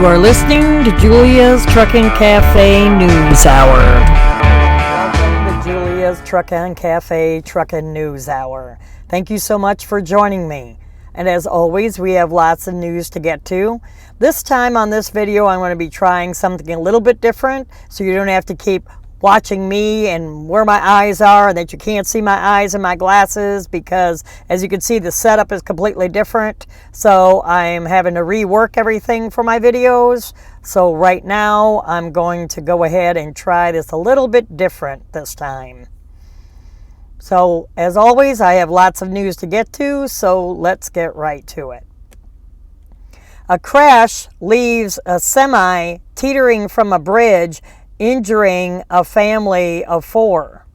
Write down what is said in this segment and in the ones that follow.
You are listening to Julia's Trucking Cafe News Hour. Welcome to Julia's Trucking Cafe Trucking News Hour. Thank you so much for joining me. And as always, we have lots of news to get to. This time on this video, I'm going to be trying something a little bit different, so you don't have to keep watching me and where my eyes are, and that you can't see my eyes and my glasses, because as you can see, the setup is completely different. So I'm having to rework everything for my videos. So right now I'm going to go ahead and try this a little bit different this time. So as always, I have lots of news to get to, so let's get right to it. A crash leaves a semi teetering from a bridge, injuring a family of 4.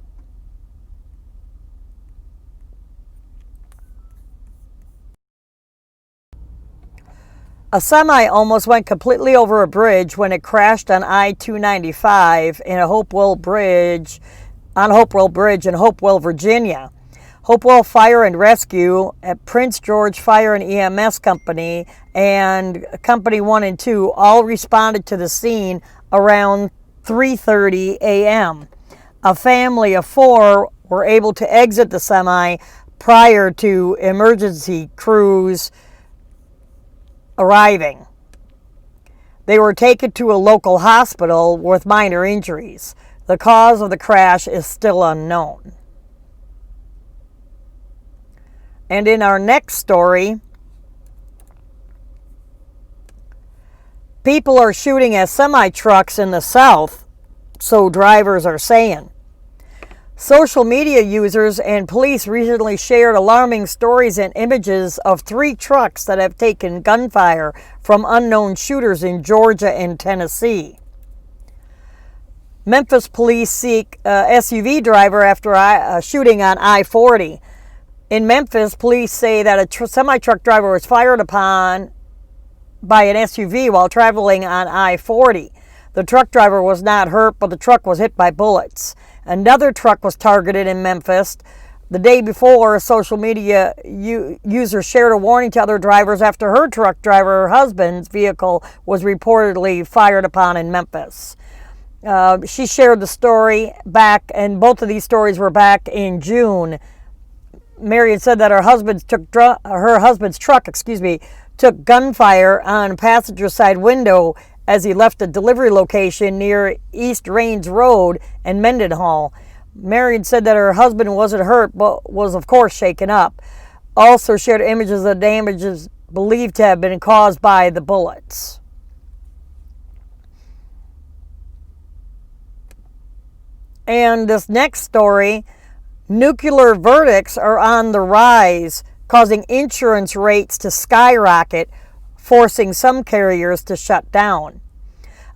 A semi almost went completely over a bridge when it crashed on I-295 in a Hopewell Bridge in Hopewell, Virginia. Hopewell Fire and Rescue at Prince George Fire and EMS Company and Company 1 and 2 all responded to the scene around 3:30 a.m. A family of 4 were able to exit the semi prior to emergency crews arriving. They were taken to a local hospital with minor injuries. The cause of the crash is still unknown. And in our next story, people are shooting at semi-trucks in the South, so drivers are saying. Social media users and police recently shared alarming stories and images of 3 trucks that have taken gunfire from unknown shooters in Georgia and Tennessee. Memphis police seek SUV driver after a shooting on I-40. In Memphis, police say that a semi-truck driver was fired upon by an SUV while traveling on I-40. The truck driver was not hurt, but the truck was hit by bullets. Another truck was targeted in Memphis. The day before, social media users shared a warning to other drivers after her truck driver, her husband's vehicle, was reportedly fired upon in Memphis. She shared the story back, and both of these stories were back in June. Marion said that her husband's truck took gunfire on a passenger side window as he left a delivery location near East Rains Road and Mendenhall. Marion said that her husband wasn't hurt, but was of course shaken up. Also shared images of damages believed to have been caused by the bullets. And this next story, nuclear verdicts are on the rise, causing insurance rates to skyrocket, forcing some carriers to shut down.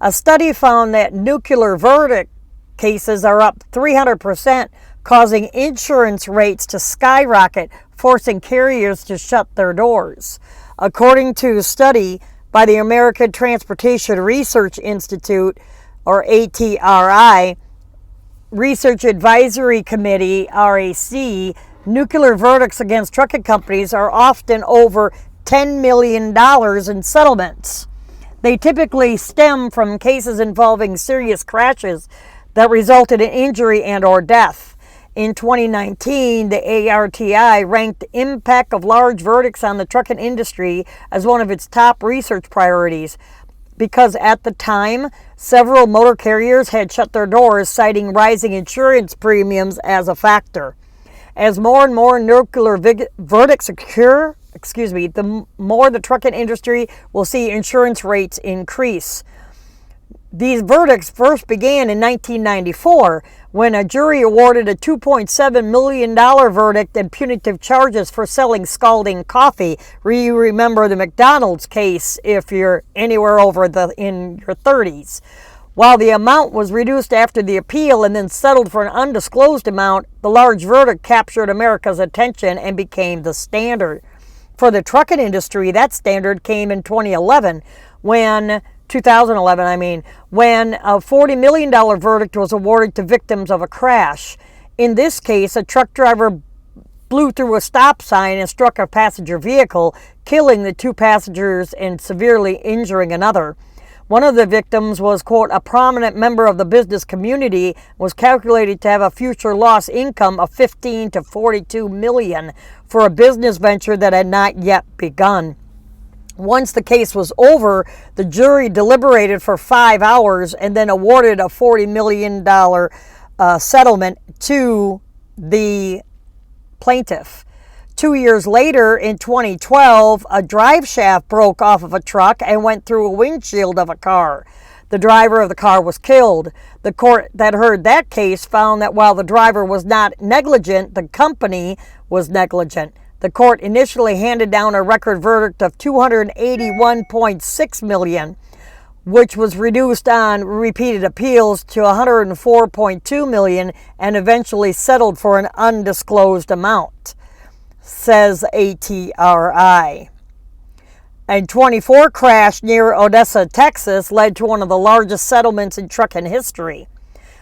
A study found that nuclear verdict cases are up 300%, causing insurance rates to skyrocket, forcing carriers to shut their doors. According to a study by the American Transportation Research Institute, or ATRI, Research Advisory Committee, RAC, nuclear verdicts against trucking companies are often over $10 million in settlements. They typically stem from cases involving serious crashes that resulted in injury and or death. In 2019, the ARTI ranked the impact of large verdicts on the trucking industry as one of its top research priorities, because at the time, several motor carriers had shut their doors, citing rising insurance premiums as a factor. As more and more nuclear verdicts occur, the more the trucking industry will see insurance rates increase. These verdicts first began in 1994 when a jury awarded a $2.7 million verdict and punitive charges for selling scalding coffee. You remember the McDonald's case if you're anywhere over in your 30s. While the amount was reduced after the appeal and then settled for an undisclosed amount, the large verdict captured America's attention and became the standard. For the trucking industry, that standard came in 2011 when a $40 million verdict was awarded to victims of a crash. In this case, a truck driver blew through a stop sign and struck a passenger vehicle, killing the 2 passengers and severely injuring another. One of the victims was, quote, a prominent member of the business community, was calculated to have a future loss income of 15 to 42 million for a business venture that had not yet begun. Once the case was over, the jury deliberated for 5 hours and then awarded a $40 million settlement to the plaintiff. 2 years later, in 2012, a drive shaft broke off of a truck and went through a windshield of a car. The driver of the car was killed. The court that heard that case found that while the driver was not negligent, the company was negligent. The court initially handed down a record verdict of $281.6 million, which was reduced on repeated appeals to $104.2 million and eventually settled for an undisclosed amount, says ATRI. A 24 crash near Odessa, Texas led to one of the largest settlements in trucking history.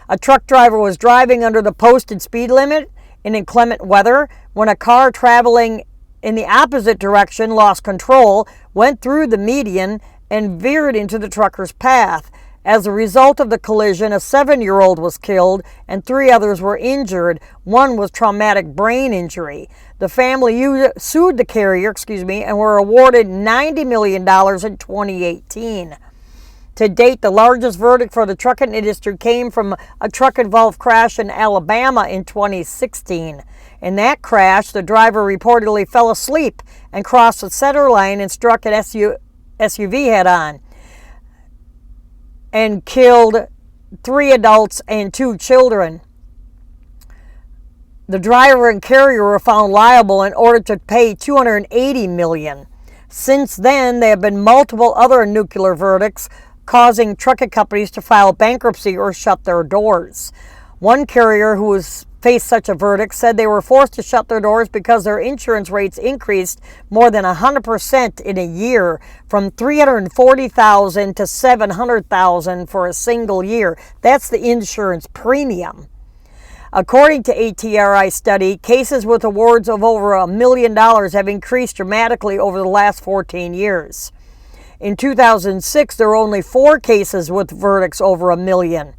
A truck driver was driving under the posted speed limit in inclement weather when a car traveling in the opposite direction lost control, went through the median, and veered into the trucker's path. As a result of the collision, a 7-year-old was killed and 3 others were injured. One was traumatic brain injury. The family sued the carrier, and were awarded $90 million in 2018. To date, the largest verdict for the trucking industry came from a truck-involved crash in Alabama in 2016. In that crash, the driver reportedly fell asleep and crossed the center line and struck an SUV head-on and killed 3 adults and 2 children. The driver and carrier were found liable and ordered to pay $280 million. Since then, there have been multiple other nuclear verdicts, causing trucking companies to file bankruptcy or shut their doors. One carrier who has faced such a verdict said they were forced to shut their doors because their insurance rates increased more than 100% in a year, from $340,000 to $700,000 for a single year. That's the insurance premium. According to ATRI study, cases with awards of over $1 million have increased dramatically over the last 14 years. In 2006, there were only 4 cases with verdicts over $1 million.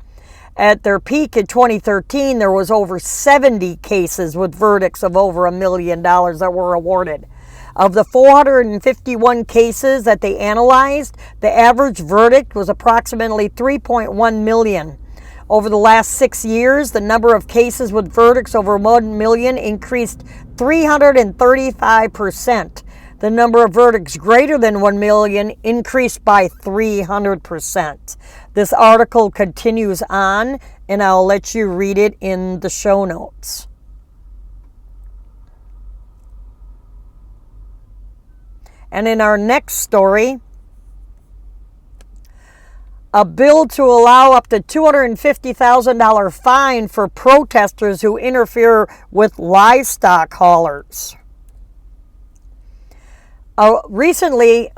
At their peak in 2013, there was over 70 cases with verdicts of over $1 million that were awarded. Of the 451 cases that they analyzed, the average verdict was approximately $3.1 million. Over the last 6 years, the number of cases with verdicts over $1 million increased 335%. The number of verdicts greater than $1 million increased by 300%. This article continues on, and I'll let you read it in the show notes. And in our next story, a bill to allow up to $250,000 fine for protesters who interfere with livestock haulers. A recently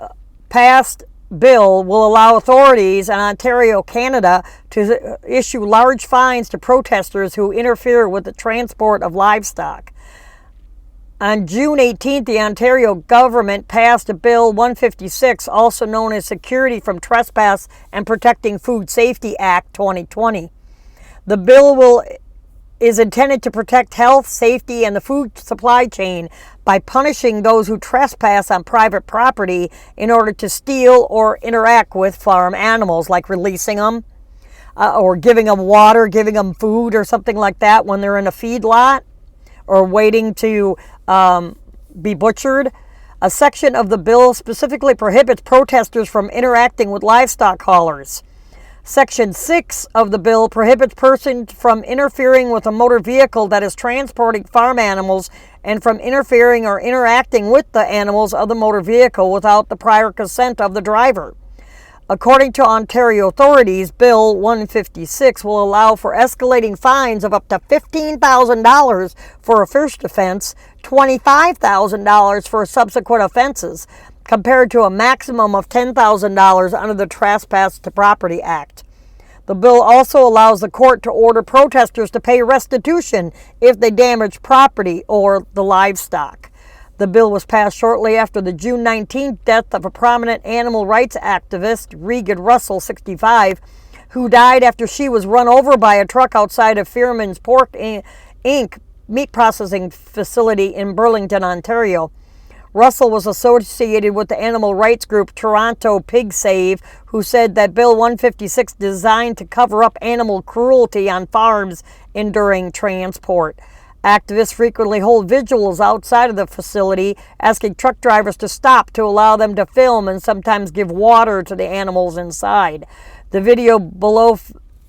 passed bill will allow authorities in Ontario, Canada, to issue large fines to protesters who interfere with the transport of livestock. On June 18th, the Ontario government passed a Bill 156, also known as Security from Trespass and Protecting Food Safety Act 2020. The bill is intended to protect health, safety, and the food supply chain by punishing those who trespass on private property in order to steal or interact with farm animals, like releasing them or giving them water, giving them food or something like that when they're in a feed lot or waiting to be butchered. A section of the bill specifically prohibits protesters from interacting with livestock haulers. Section 6 of the bill prohibits persons from interfering with a motor vehicle that is transporting farm animals and from interfering or interacting with the animals of the motor vehicle without the prior consent of the driver. According to Ontario authorities, Bill 156 will allow for escalating fines of up to $15,000 for a first offense, $25,000 for subsequent offenses, compared to a maximum of $10,000 under the Trespass to Property Act. The bill also allows the court to order protesters to pay restitution if they damage property or the livestock. The bill was passed shortly after the June 19th death of a prominent animal rights activist, Regan Russell, 65, who died after she was run over by a truck outside of Fearman's Pork Inc. meat processing facility in Burlington, Ontario. Russell was associated with the animal rights group Toronto Pig Save, who said that Bill 156 designed to cover up animal cruelty on farms and during transport. Activists frequently hold vigils outside of the facility, asking truck drivers to stop to allow them to film and sometimes give water to the animals inside. The video below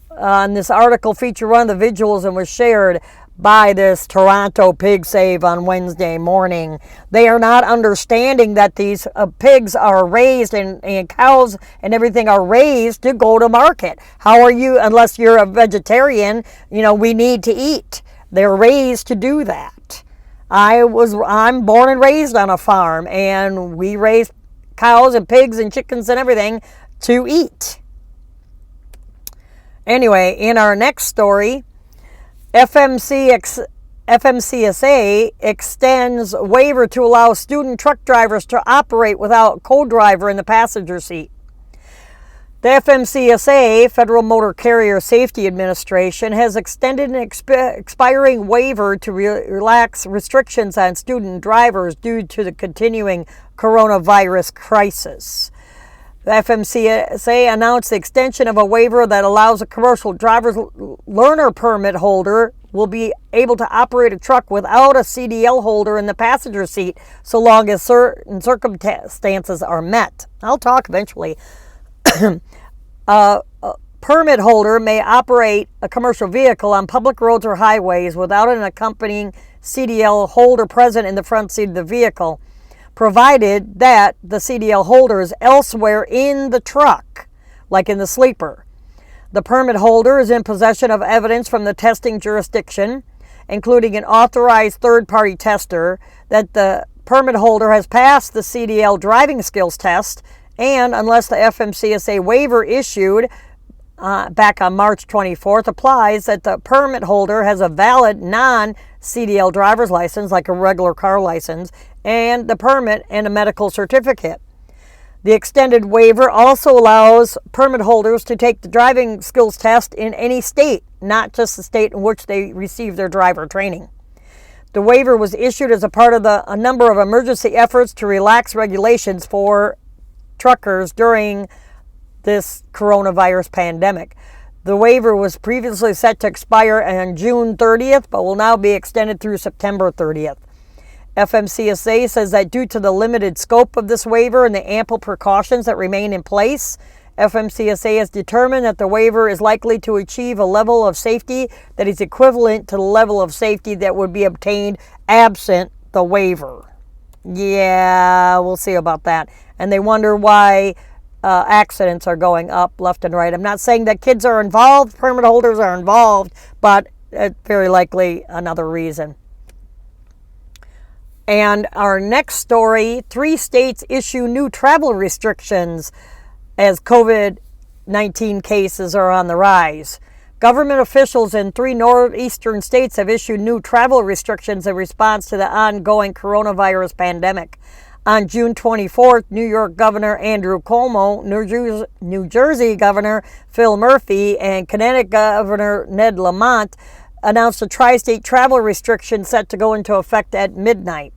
on this article featured one of the vigils and was shared by this Toronto Pig Save on Wednesday morning. They are not understanding that these pigs are raised and cows and everything are raised to go to market. How are you, unless you're a vegetarian, we need to eat. They're raised to do that. I'm born and raised on a farm, and we raise cows and pigs and chickens and everything to eat. Anyway, in our next story, FMCSA extends waiver to allow student truck drivers to operate without co-driver in the passenger seat. The FMCSA, Federal Motor Carrier Safety Administration, has extended an expiring waiver to relax restrictions on student drivers due to the continuing coronavirus crisis. The FMCSA announced the extension of a waiver that allows a commercial driver's learner permit holder will be able to operate a truck without a CDL holder in the passenger seat so long as certain circumstances are met. I'll talk eventually. A permit holder may operate a commercial vehicle on public roads or highways without an accompanying CDL holder present in the front seat of the vehicle, provided that the CDL holder is elsewhere in the truck, like in the sleeper. The permit holder is in possession of evidence from the testing jurisdiction, including an authorized third-party tester, that the permit holder has passed the CDL driving skills test, and unless the FMCSA waiver issued back on March 24th applies, that the permit holder has a valid non-CDL driver's license, like a regular car license, and the permit and a medical certificate. The extended waiver also allows permit holders to take the driving skills test in any state, not just the state in which they receive their driver training. The waiver was issued as a part of a number of emergency efforts to relax regulations for truckers during this coronavirus pandemic. The waiver was previously set to expire on June 30th, but will now be extended through September 30th. FMCSA says that due to the limited scope of this waiver and the ample precautions that remain in place, FMCSA has determined that the waiver is likely to achieve a level of safety that is equivalent to the level of safety that would be obtained absent the waiver. Yeah, we'll see about that. And they wonder why accidents are going up left and right. I'm not saying that kids are involved, permit holders are involved, but very likely another reason. And our next story, 3 states issue new travel restrictions as COVID-19 cases are on the rise. Government officials in 3 northeastern states have issued new travel restrictions in response to the ongoing coronavirus pandemic. On June 24th, New York Governor Andrew Cuomo, New Jersey Governor Phil Murphy, and Connecticut Governor Ned Lamont announced a tri-state travel restriction set to go into effect at midnight.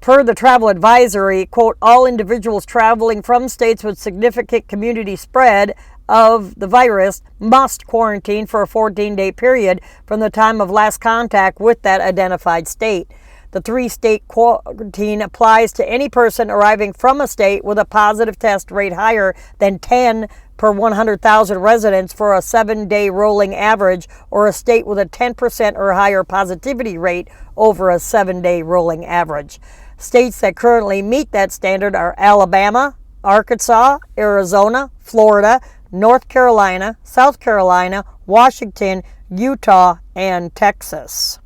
Per the travel advisory, quote, all individuals traveling from states with significant community spread of the virus must quarantine for a 14-day period from the time of last contact with that identified state. The 3-state quarantine applies to any person arriving from a state with a positive test rate higher than 10 per 100,000 residents for a 7-day rolling average, or a state with a 10% or higher positivity rate over a 7-day rolling average. States that currently meet that standard are Alabama, Arkansas, Arizona, Florida, North Carolina, South Carolina, Washington, Utah, and Texas.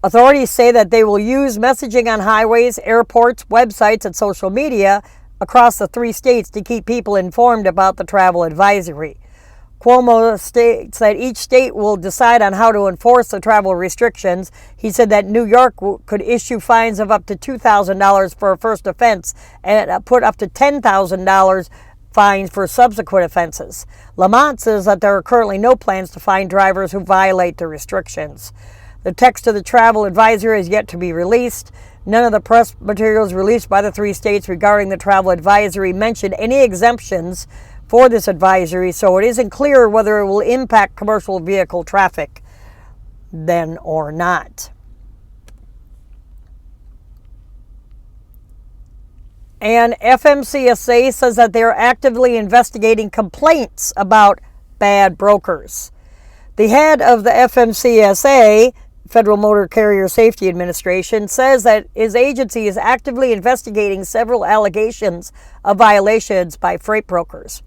Authorities say that they will use messaging on highways, airports, websites, and social media across the 3 states to keep people informed about the travel advisory. Cuomo states that each state will decide on how to enforce the travel restrictions. He said that New York could issue fines of up to $2,000 for a first offense and put up to $10,000 fines for subsequent offenses. Lamont says that there are currently no plans to fine drivers who violate the restrictions. The text of the travel advisory is yet to be released. None of the press materials released by the 3 states regarding the travel advisory mentioned any exemptions for this advisory, so it isn't clear whether it will impact commercial vehicle traffic then or not. And FMCSA says that they are actively investigating complaints about bad brokers. The head of the FMCSA, Federal Motor Carrier Safety Administration, says that his agency is actively investigating several allegations of violations by freight brokers.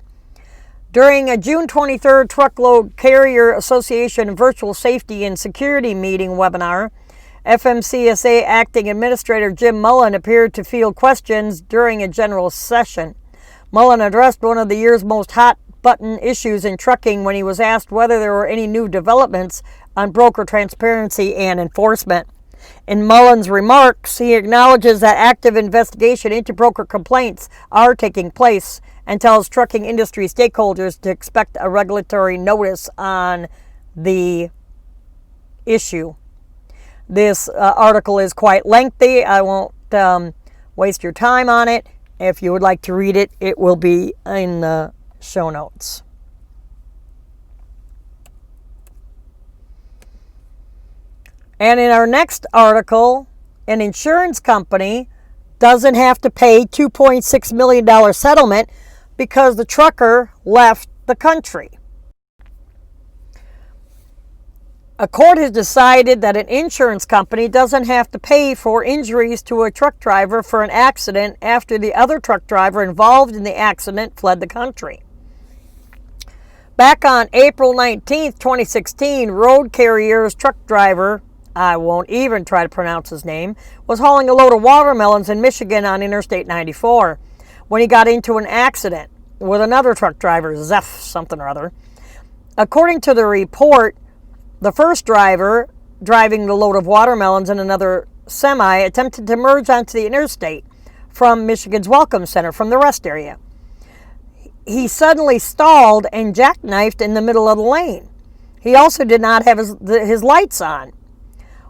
During a June 23rd Truckload Carrier Association Virtual Safety and Security Meeting webinar, FMCSA Acting Administrator Jim Mullen appeared to field questions during a general session. Mullen addressed one of the year's most hot-button issues in trucking when he was asked whether there were any new developments on broker transparency and enforcement. In Mullen's remarks, he acknowledges that active investigation into broker complaints are taking place and tells trucking industry stakeholders to expect a regulatory notice on the issue. This article is quite lengthy. I won't waste your time on it. If you would like to read it, it will be in the show notes. And in our next article, an insurance company doesn't have to pay $2.6 million settlement because the trucker left the country. A court has decided that an insurance company doesn't have to pay for injuries to a truck driver for an accident after the other truck driver involved in the accident fled the country. Back on April 19, 2016, road carrier's truck driver, I won't even try to pronounce his name, was hauling a load of watermelons in Michigan on Interstate 94 when he got into an accident with another truck driver, Zeph something or other. According to the report, the first driver, driving the load of watermelons in another semi, attempted to merge onto the interstate from Michigan's Welcome Center from the rest area. He suddenly stalled and jackknifed in the middle of the lane. He also did not have his lights on.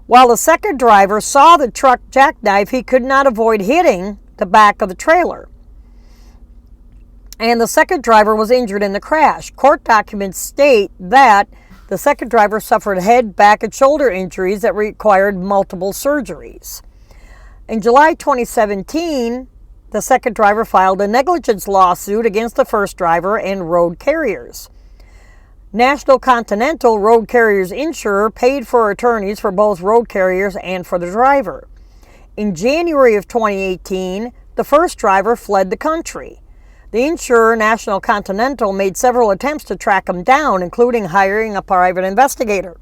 While the second driver saw the truck jackknife, he could not avoid hitting the back of the trailer. And the second driver was injured in the crash. Court documents state that the second driver suffered head, back, and shoulder injuries that required multiple surgeries. In July 2017, the second driver filed a negligence lawsuit against the first driver and road carriers. National Continental, road carriers' insurer, paid for attorneys for both road carriers and for the driver. In January of 2018, the first driver fled the country. The insurer, National Continental, made several attempts to track him down, including hiring a private investigator.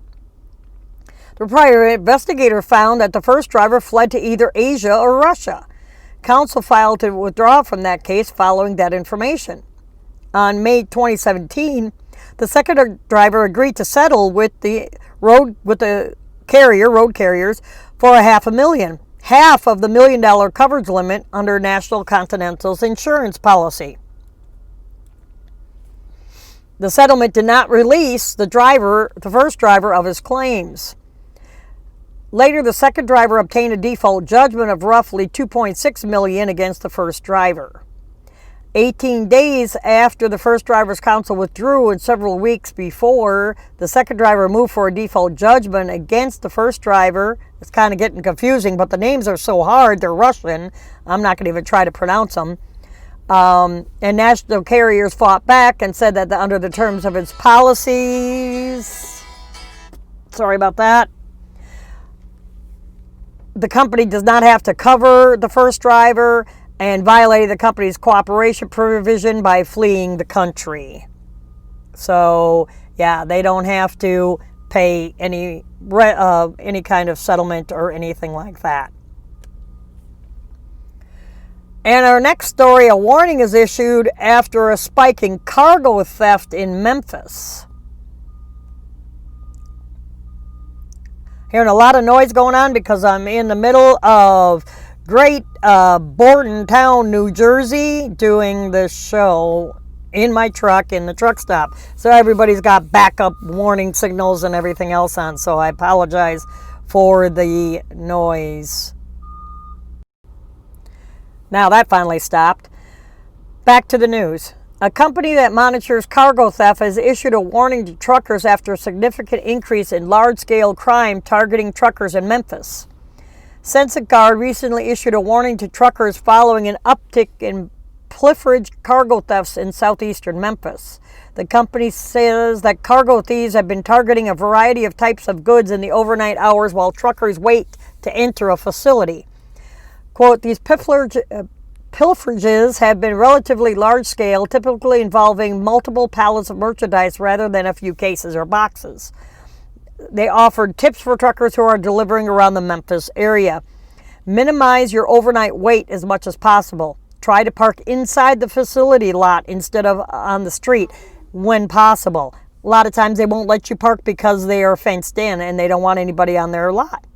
The private investigator found that the first driver fled to either Asia or Russia. Counsel filed to withdraw from that case following that information. On May 2017, the second driver agreed to settle with the road carriers for $500,000, half of the $1 million coverage limit under National Continental's insurance policy. The settlement did not release the first driver of his claims. Later, the second driver obtained a default judgment of roughly $2.6 million against the first driver. 18 days after the first driver's counsel withdrew and several weeks before, the second driver moved for a default judgment against the first driver. It's kind of getting confusing, but the names are so hard, they're Russian. I'm not going to even try to pronounce them. And national carriers fought back and said that under the terms of its policies, sorry about that, the company does not have to cover the first driver and violated the company's cooperation provision by fleeing the country. So, yeah, they don't have to pay any kind of settlement or anything like that. And our next story, a warning is issued after a spike in cargo theft in Memphis. Hearing a lot of noise going on because I'm in the middle of Great Bordentown, New Jersey, doing this show in my truck in the truck stop. So everybody's got backup warning signals and everything else on. So I apologize for the noise. Now that finally stopped. Back to the news. A company that monitors cargo theft has issued a warning to truckers after a significant increase in large-scale crime targeting truckers in Memphis. Census Guard recently issued a warning to truckers following an uptick in proliferate cargo thefts in southeastern Memphis. The company says that cargo thieves have been targeting a variety of types of goods in the overnight hours while truckers wait to enter a facility. Quote, these pilferages have been relatively large-scale, typically involving multiple pallets of merchandise rather than a few cases or boxes. They offered tips for truckers who are delivering around the Memphis area. Minimize your overnight wait as much as possible. Try to park inside the facility lot instead of on the street when possible. A lot of times they won't let you park because they are fenced in and they don't want anybody on their lot.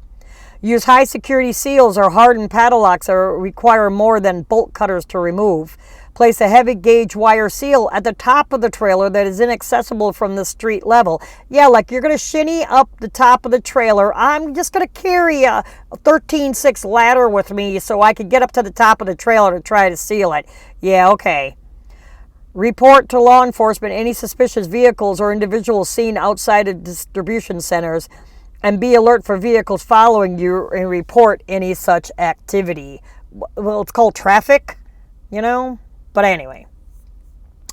Use high security seals or hardened padlocks or require more than bolt cutters to remove. Place a heavy gauge wire seal at the top of the trailer that is inaccessible from the street level. Yeah, like you're going to shinny up the top of the trailer. I'm just going to carry a 13.6 ladder with me so I can get up to the top of the trailer to try to seal it. Yeah, okay. Report to law enforcement any suspicious vehicles or individuals seen outside of distribution centers. And be alert for vehicles following you and report any such activity. Well, it's called traffic, you know? But anyway,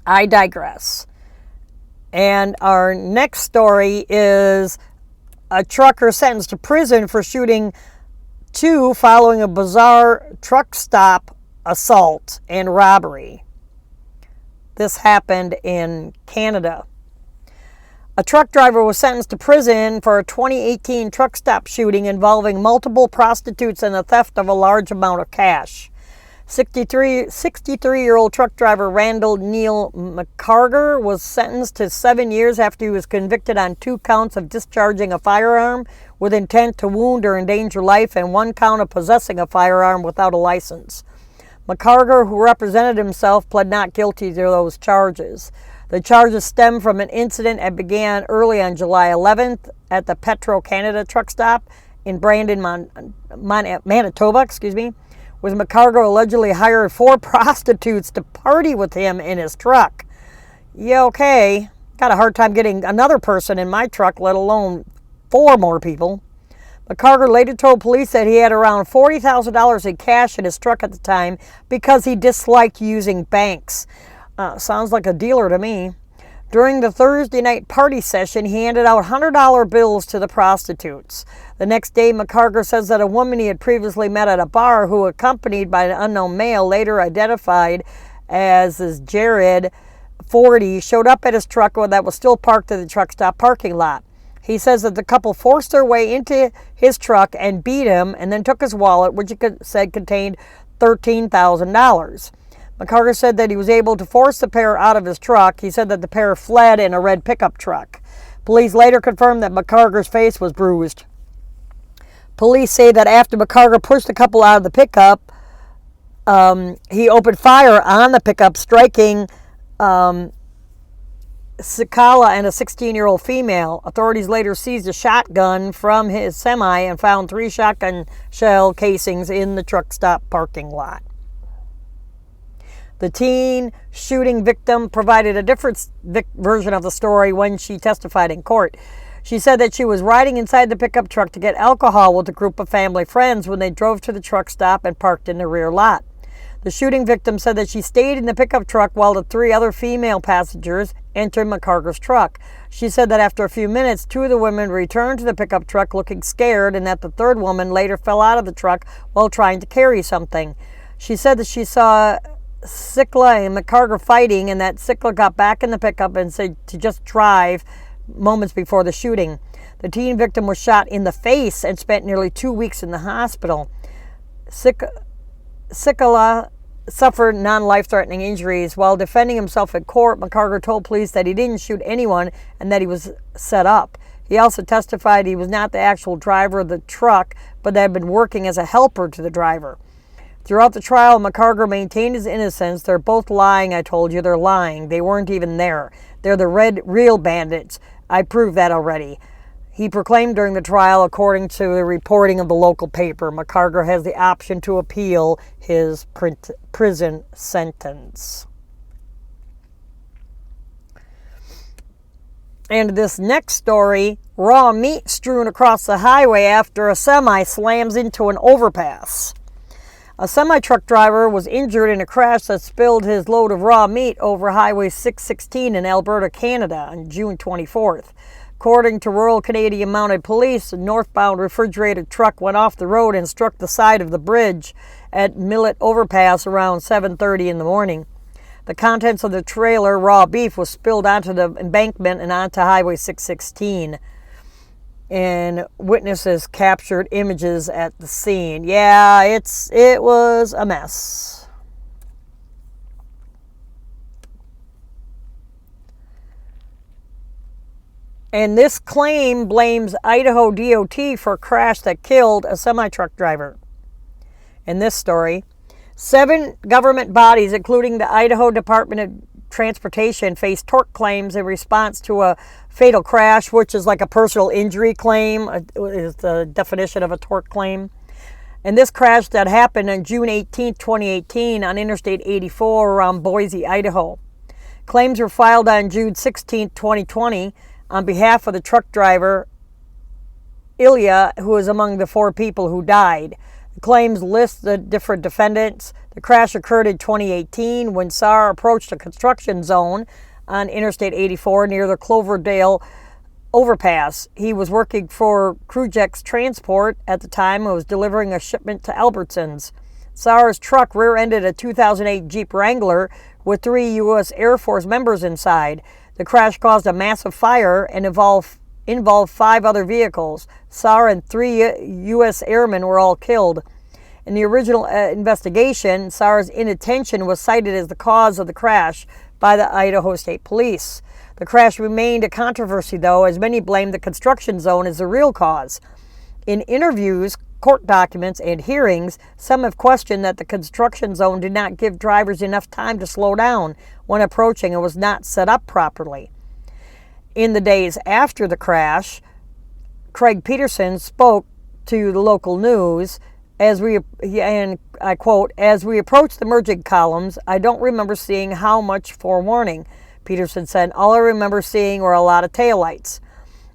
I digress. And our next story is a trucker sentenced to prison for shooting two following a bizarre truck stop assault and robbery. This happened in Canada. A truck driver was sentenced to prison for a 2018 truck stop shooting involving multiple prostitutes and the theft of a large amount of cash. 63-year-old truck driver Randall Neil McCarger was sentenced to 7 years after he was convicted on 2 counts of discharging a firearm with intent to wound or endanger life and 1 count of possessing a firearm without a license. McCarger, who represented himself, pled not guilty to those charges. The charges stem from an incident that began early on July 11th at the Petro-Canada truck stop in Brandon, Manitoba, where McCarger allegedly hired 4 prostitutes to party with him in his truck. Yeah, okay. Got a hard time getting another person in my truck, let alone 4 more people. McCarger later told police that he had around $40,000 in cash in his truck at the time because he disliked using banks. Sounds like a dealer to me. During the Thursday night party session, he handed out $100 bills to the prostitutes. The next day, McCarger says that a woman he had previously met at a bar, who accompanied by an unknown male, later identified as Jared, 40, showed up at his truck that was still parked in the truck stop parking lot. He says that the couple forced their way into his truck and beat him and then took his wallet, which he said contained $13,000. McCarger said that he was able to force the pair out of his truck. He said that the pair fled in a red pickup truck. Police later confirmed that McCarger's face was bruised. Police say that after McCarger pushed the couple out of the pickup, he opened fire on the pickup, striking Sikala and a 16-year-old female. Authorities later seized a shotgun from his semi and found 3 shotgun shell casings in the truck stop parking lot. The teen shooting victim provided a different version of the story when she testified in court. She said that she was riding inside the pickup truck to get alcohol with a group of family friends when they drove to the truck stop and parked in the rear lot. The shooting victim said that she stayed in the pickup truck while the 3 other female passengers entered McCarger's truck. She said that after a few minutes, 2 of the women returned to the pickup truck looking scared and that the 3rd woman later fell out of the truck while trying to carry something. She said that she saw Sikla and McCarger fighting and that Sikla got back in the pickup and said to just drive moments before the shooting. The teen victim was shot in the face and spent nearly 2 weeks in the hospital. Sikala suffered non-life-threatening injuries. While defending himself at court, McCarger told police that he didn't shoot anyone and that he was set up. He also testified he was not the actual driver of the truck, but that had been working as a helper to the driver. Throughout the trial, McCarger maintained his innocence. They're both lying, I told you. They're lying. They weren't even there. They're the real bandits. I proved that already. He proclaimed during the trial, according to the reporting of the local paper, McCarger has the option to appeal his prison sentence. And this next story, raw meat strewn across the highway after a semi slams into an overpass. A semi-truck driver was injured in a crash that spilled his load of raw meat over Highway 616 in Alberta, Canada on June 24th. According to Royal Canadian Mounted Police, a northbound refrigerated truck went off the road and struck the side of the bridge at Millet Overpass around 7:30 in the morning. The contents of the trailer, raw beef, was spilled onto the embankment and onto Highway 616. And witnesses captured images at the scene. Yeah, it was a mess. And this claim blames Idaho DOT for a crash that killed a semi-truck driver. In this story, 7 government bodies, including the Idaho Department of Transportation, faced tort claims in response to a fatal crash, which is like a personal injury claim, is the definition of a tort claim. And this crash that happened on June 18, 2018 on Interstate 84 around Boise, Idaho. Claims were filed on June 16, 2020 on behalf of the truck driver, Ilya, who was among the 4 people who died. The claims list the different defendants. The crash occurred in 2018 when Saar approached a construction zone on Interstate 84 near the Cloverdale Overpass. He was working for Krujak's Transport at the time and was delivering a shipment to Albertsons. Saar's truck rear-ended a 2008 Jeep Wrangler with 3 U.S. Air Force members inside. The crash caused a massive fire and involved 5 other vehicles. Saar and 3 U.S. airmen were all killed. In the original investigation, Saar's inattention was cited as the cause of the crash by the Idaho State Police. The crash remained a controversy, though, as many blamed the construction zone as the real cause. In interviews, court documents, and hearings, some have questioned that the construction zone did not give drivers enough time to slow down when approaching and was not set up properly. In the days after the crash, Craig Peterson spoke to the local news, and I quote, "As we approached the merging columns, I don't remember seeing how much forewarning," Peterson said. "All I remember seeing were a lot of taillights.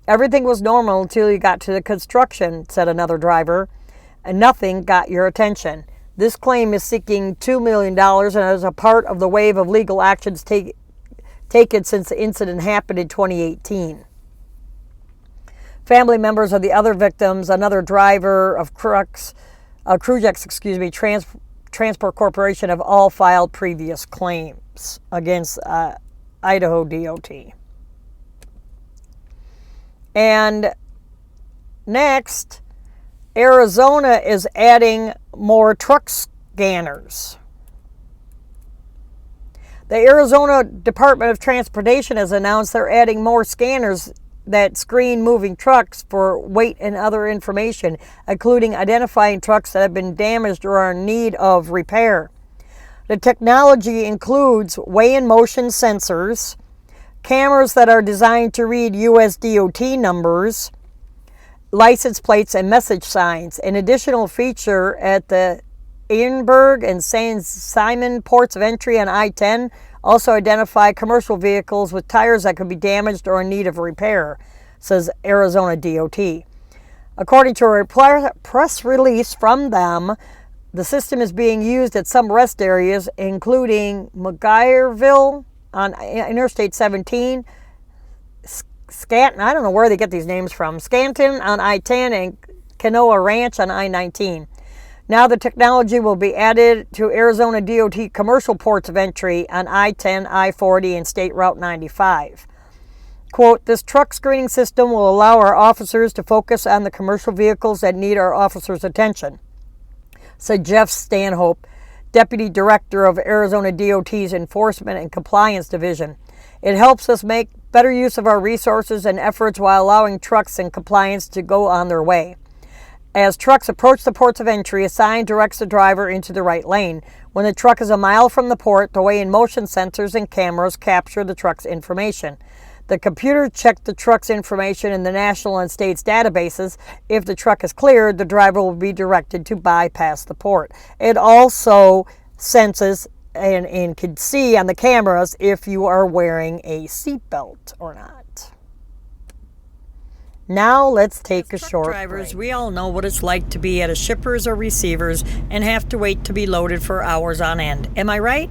Everything was normal until you got to the construction," said another driver, "and nothing got your attention." This claim is seeking $2 million and is a part of the wave of legal actions taken since the incident happened in 2018. Family members of the other victims, another driver of Krujak's Transport Corporation, have all filed previous claims against Idaho DOT. And next, Arizona is adding more truck scanners. The Arizona Department of Transportation has announced they're adding more scanners that screen moving trucks for weight and other information, including identifying trucks that have been damaged or are in need of repair. The technology includes weigh-in-motion sensors, cameras that are designed to read U.S. DOT numbers, license plates, and message signs. An additional feature at the Ehrenberg and San Simon ports of entry on I-10 also identify commercial vehicles with tires that could be damaged or in need of repair, says Arizona DOT. According to a press release from them, the system is being used at some rest areas, including McGuireville on Interstate 17, Scanton, I don't know where they get these names from, Scanton on I-10, and Canoa Ranch on I-19. Now the technology will be added to Arizona DOT commercial ports of entry on I-10, I-40, and State Route 95. Quote, "This truck screening system will allow our officers to focus on the commercial vehicles that need our officers' attention," said Jeff Stanhope, Deputy Director of Arizona DOT's Enforcement and Compliance Division. It helps us make better use of our resources and efforts while allowing trucks in compliance to go on their way. As trucks approach the ports of entry, a sign directs the driver into the right lane. When the truck is a mile from the port, the weigh and motion sensors and cameras capture the truck's information. The computer checks the truck's information in the national and state's databases. If the truck is cleared, the driver will be directed to bypass the port. It also senses and can see on the cameras if you are wearing a seatbelt or not. Now let's take a short drivers, break. we all know what it's like to be at a shipper's or receiver's and have to wait to be loaded for hours on end. Am I right?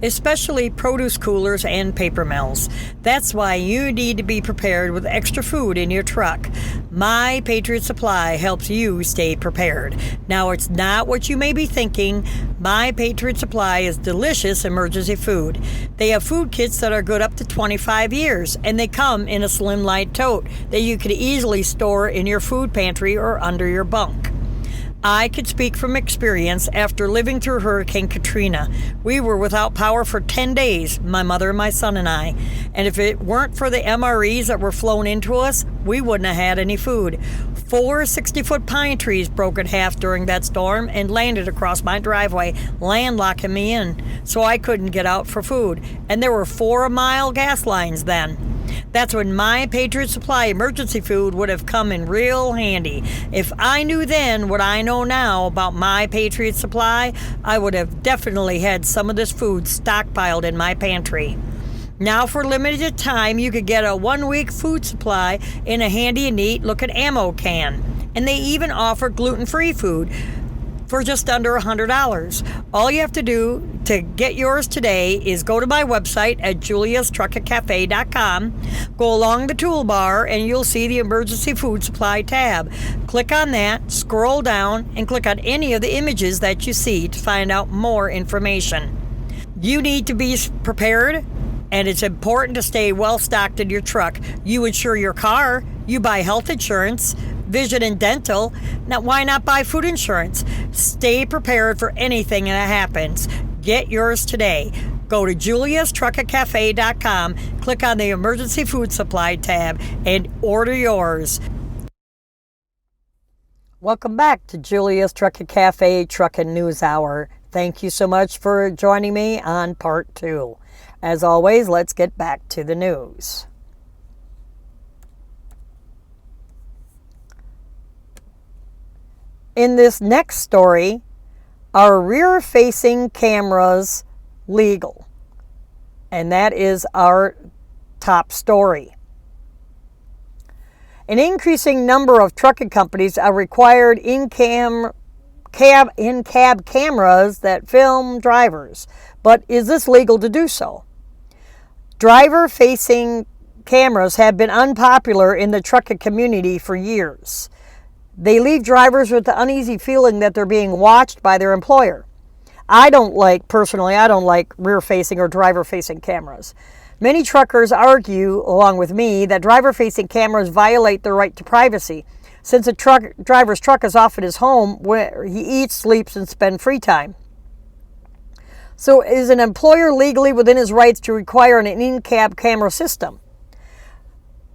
Especially produce coolers and paper mills. That's why you need to be prepared with extra food in your truck. My Patriot Supply helps you stay prepared. Now, it's not what you may be thinking. My Patriot Supply is delicious emergency food. They have food kits that are good up to 25 years, and they come in a slim light tote that you can easily store in your food pantry or under your bunk. I could speak from experience after living through Hurricane Katrina. We were without power for 10 days, my mother, my son, and I. And if it weren't for the MREs that were flown into us, we wouldn't have had any food. 4 60-foot pine trees broke in half during that storm and landed across my driveway, landlocking me in, so I couldn't get out for food. And there were 4-mile gas lines then. That's when My Patriot Supply emergency food would have come in real handy. If I knew then what I know now about My Patriot Supply, I would have definitely had some of this food stockpiled in my pantry. Now, for limited time, you could get a 1-week food supply in a handy and neat looking ammo can. And they even offer gluten-free food for just under $100. All you have to do to get yours today is go to my website at juliastrucketcafe.com, go along the toolbar, and you'll see the emergency food supply tab. Click on that, scroll down, and click on any of the images that you see to find out more information. You need to be prepared, and it's important to stay well stocked in your truck. You insure your car, you buy health insurance, vision and dental. Now, why not buy food insurance? Stay prepared for anything that happens. Get yours today. Go to juliastrucketcafe.com, click on the emergency food supply tab, and order yours. Welcome back to Julia's Trucking Cafe Trucking News Hour. Thank you so much for joining me on part 2. As always, let's get back to the news. In this next story, are rear-facing cameras legal? And that is our top story. An increasing number of trucking companies are required in-cab cameras that film drivers. But is this legal to do so? Driver-facing cameras have been unpopular in the trucking community for years. They leave drivers with the uneasy feeling that they're being watched by their employer. Personally, I don't like rear-facing or driver-facing cameras. Many truckers argue, along with me, that driver-facing cameras violate their right to privacy, since a driver's truck is often his home where he eats, sleeps, and spends free time. So is an employer legally within his rights to require an in-cab camera system?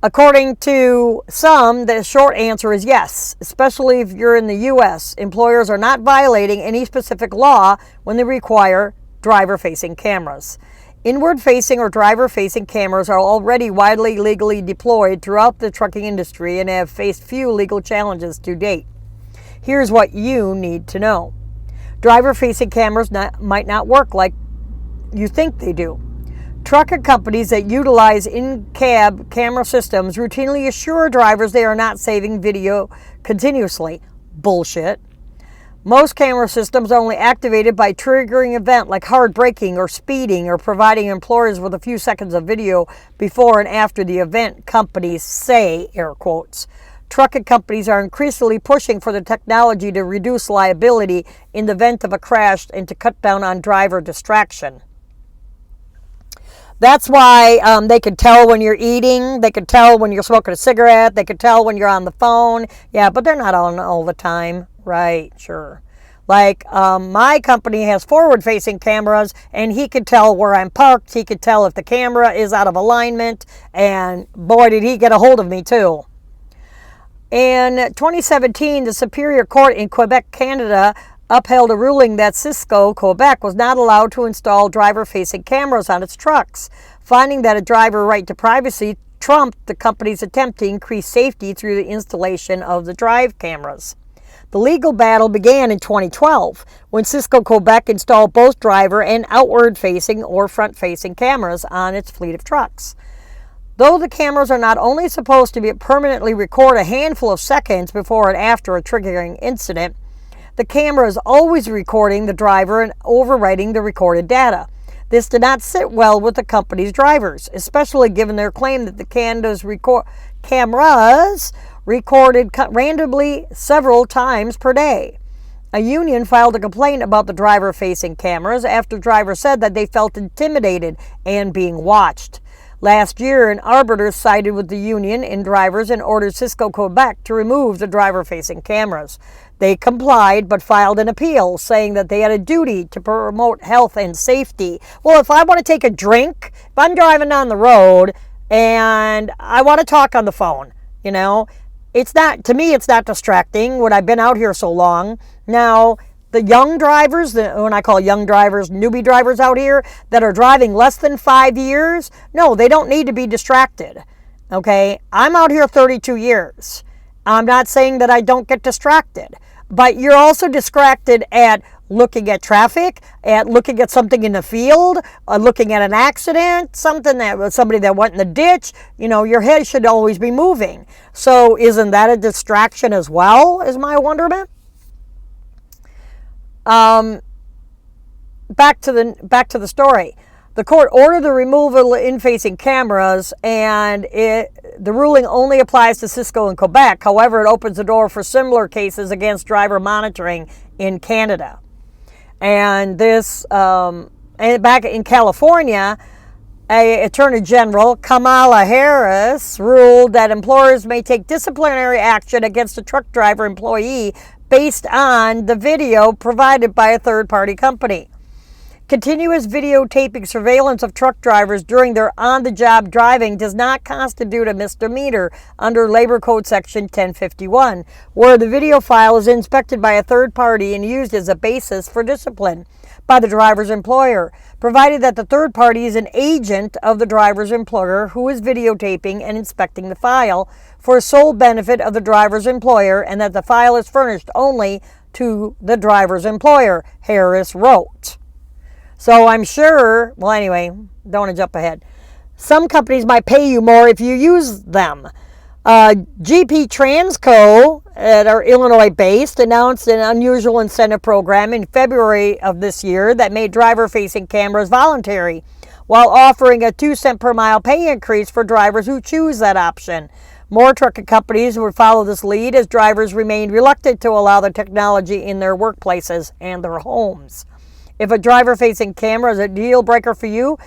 According to some, the short answer is yes, especially if you're in the U.S. Employers are not violating any specific law when they require driver-facing cameras. Inward-facing or driver-facing cameras are already widely legally deployed throughout the trucking industry and have faced few legal challenges to date. Here's what you need to know. Driver-facing cameras might not work like you think they do. Trucker companies that utilize in-cab camera systems routinely assure drivers they are not saving video continuously. Bullshit. Most camera systems are only activated by triggering event like hard braking or speeding or providing employers with a few seconds of video before and after the event, companies say, air quotes. Trucking companies are increasingly pushing for the technology to reduce liability in the event of a crash and to cut down on driver distraction. That's why they can tell when you're eating, they can tell when you're smoking a cigarette, they can tell when you're on the phone. Yeah, but they're not on all the time. Right, sure. Like my company has forward-facing cameras, and he could tell where I'm parked. He could tell if the camera is out of alignment, and boy, did he get a hold of me too. In 2017, the Superior Court in Quebec, Canada, upheld a ruling that Cisco, Quebec, was not allowed to install driver-facing cameras on its trucks, finding that a driver right to privacy trumped the company's attempt to increase safety through the installation of the drive cameras. The legal battle began in 2012 when Cisco Quebec installed both driver and outward-facing or front-facing cameras on its fleet of trucks. Though the cameras are not only supposed to permanently record a handful of seconds before and after a triggering incident, the camera is always recording the driver and overwriting the recorded data. This did not sit well with the company's drivers, especially given their claim that the cameras recorded randomly several times per day. A union filed a complaint about the driver-facing cameras after drivers said that they felt intimidated and being watched. Last year, an arbiter sided with the union and drivers and ordered Cisco Quebec to remove the driver-facing cameras. They complied but filed an appeal, saying that they had a duty to promote health and safety. Well, if I want to take a drink, if I'm driving down the road and I want to talk on the phone, it's not, to me, it's not distracting when I've been out here so long. Now, the young drivers, when I call young drivers, newbie drivers out here that are driving less than 5 years, no, they don't need to be distracted. Okay, I'm out here 32 years. I'm not saying that I don't get distracted, but you're also distracted at looking at traffic, at looking at something in the field, looking at an accident, somebody that went in the ditch. Your head should always be moving. So isn't that a distraction as well, is my wonderment? Back to the story. The court ordered the removal of in-facing cameras, and the ruling only applies to Cisco and Quebec. However, it opens the door for similar cases against driver monitoring in Canada. And and back in California, Attorney General Kamala Harris ruled that employers may take disciplinary action against a truck driver employee based on the video provided by a third-party company. Continuous videotaping surveillance of truck drivers during their on-the-job driving does not constitute a misdemeanor under Labor Code Section 1051, where the video file is inspected by a third party and used as a basis for discipline by the driver's employer, provided that the third party is an agent of the driver's employer who is videotaping and inspecting the file for sole benefit of the driver's employer, and that the file is furnished only to the driver's employer, Harris wrote. So I'm sure, well, anyway, don't want to jump ahead. Some companies might pay you more if you use them. GP Transco, that are Illinois-based, announced an unusual incentive program in February of this year that made driver-facing cameras voluntary, while offering a 2-cent per mile pay increase for drivers who choose that option. More trucking companies would follow this lead as drivers remained reluctant to allow the technology in their workplaces and their homes. If a driver-facing camera is a deal breaker for you,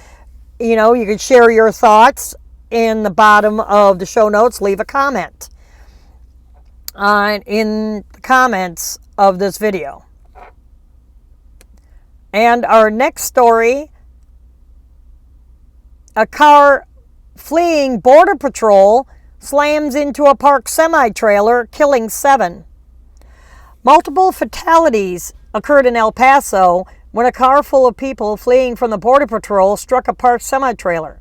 you can share your thoughts in the bottom of the show notes. Leave a comment in the comments of this video. And our next story, a car fleeing Border Patrol slams into a parked semi-trailer, killing 7. Multiple fatalities occurred in El Paso when a car full of people fleeing from the Border Patrol struck a parked semi-trailer.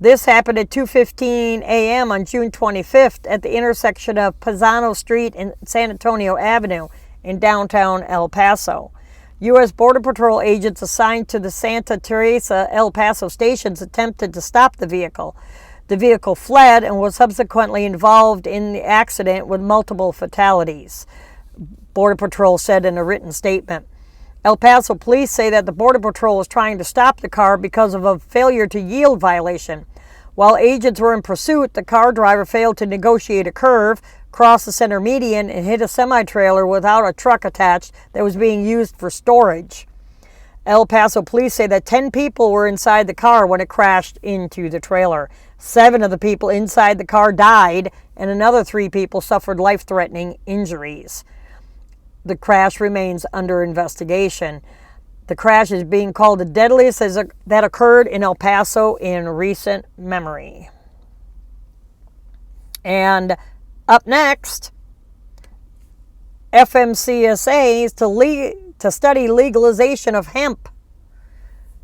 This happened at 2:15 a.m. on June 25th at the intersection of Pisano Street and San Antonio Avenue in downtown El Paso. U.S. Border Patrol agents assigned to the Santa Teresa El Paso stations attempted to stop the vehicle. The vehicle fled and was subsequently involved in the accident with multiple fatalities, Border Patrol said in a written statement. El Paso police say that the Border Patrol was trying to stop the car because of a failure to yield violation. While agents were in pursuit, the car driver failed to negotiate a curve, cross the center median, and hit a semi-trailer without a truck attached that was being used for storage. El Paso police say that 10 people were inside the car when it crashed into the trailer. 7 of the people inside the car died, and another 3 people suffered life-threatening injuries. The crash remains under investigation. The crash is being called the deadliest that occurred in El Paso in recent memory. And up next, FMCSA is to study legalization of hemp,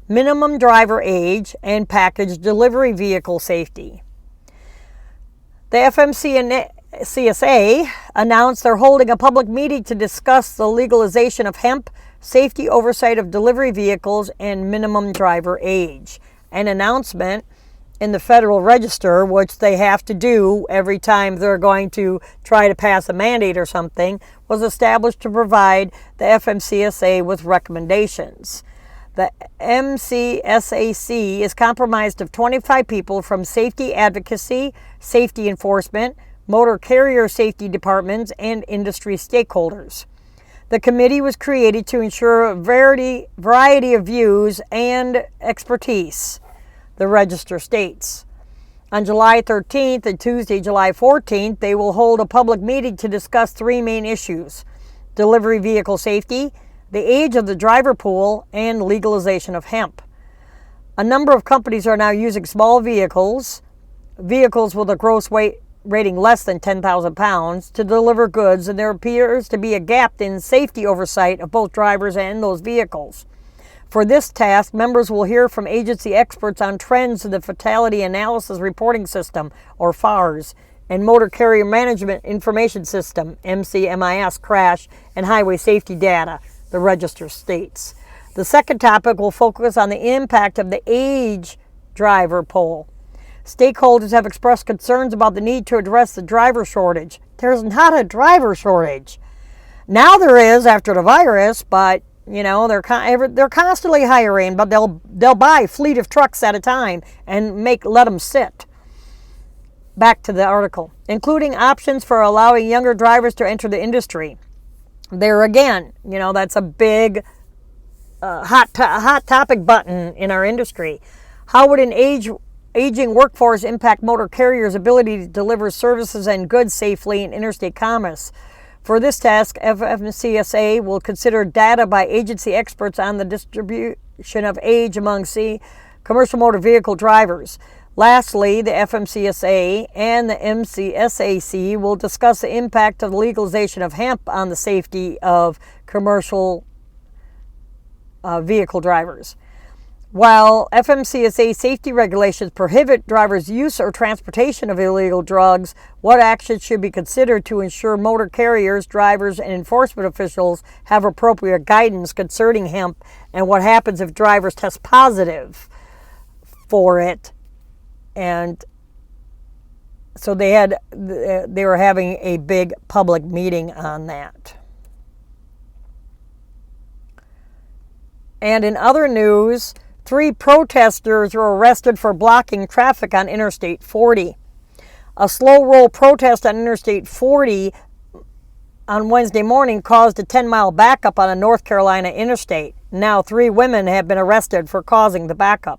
minimum driver age, and package delivery vehicle safety. The FMCSA announced they're holding a public meeting to discuss the legalization of hemp, safety oversight of delivery vehicles, and minimum driver age. An announcement in the Federal Register, which they have to do every time they're going to try to pass a mandate or something, was established to provide the FMCSA with recommendations. The MCSAC is comprised of 25 people from safety advocacy, safety enforcement, motor carrier safety departments, and industry stakeholders. The committee was created to ensure a variety of views and expertise, the Register states. On July 13th and Tuesday, July 14th, they will hold a public meeting to discuss three main issues: delivery vehicle safety, the age of the driver pool, and legalization of hemp. A number of companies are now using small vehicles with a gross weight rating less than 10,000 pounds, to deliver goods, and there appears to be a gap in safety oversight of both drivers and those vehicles. For this task, members will hear from agency experts on trends in the Fatality Analysis Reporting System, or FARS, and Motor Carrier Management Information System, MCMIS, crash and highway safety data, the Register states. The second topic will focus on the impact of the age driver pool. Stakeholders have expressed concerns about the need to address the driver shortage. There's not a driver shortage. Now there is after the virus, but they're constantly hiring, but they'll buy a fleet of trucks at a time and let them sit. Back to the article, including options for allowing younger drivers to enter the industry. There again, that's a big hot topic button in our industry. How would an aging workforce impact motor carriers' ability to deliver services and goods safely in interstate commerce? For this task, FMCSA will consider data by agency experts on the distribution of age among commercial motor vehicle drivers. Lastly, the FMCSA and the MCSAC will discuss the impact of the legalization of hemp on the safety of commercial vehicle drivers. While FMCSA safety regulations prohibit drivers' use or transportation of illegal drugs, what actions should be considered to ensure motor carriers, drivers, and enforcement officials have appropriate guidance concerning hemp, and what happens if drivers test positive for it? And so they were having a big public meeting on that. And in other news, 3 protesters were arrested for blocking traffic on Interstate 40. A slow roll protest on Interstate 40 on Wednesday morning caused a 10-mile backup on a North Carolina interstate. Now 3 women have been arrested for causing the backup.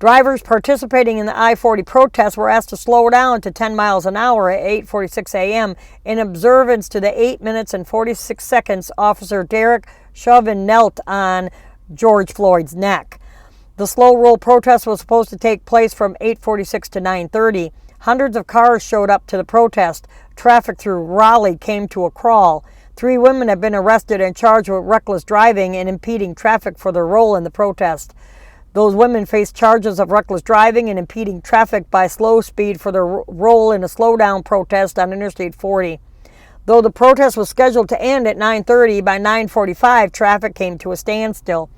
Drivers participating in the I-40 protest were asked to slow down to 10 miles an hour at 8:46 a.m. in observance to the 8 minutes and 46 seconds Officer Derek Chauvin knelt on George Floyd's neck. The slow roll protest was supposed to take place from 8:46 to 9:30. Hundreds of cars showed up to the protest. Traffic through Raleigh came to a crawl. 3 women have been arrested and charged with reckless driving and impeding traffic for their role in the protest. Those women face charges of reckless driving and impeding traffic by slow speed for their role in a slowdown protest on Interstate 40. Though the protest was scheduled to end at 9:30, by 9:45 traffic came to a standstill.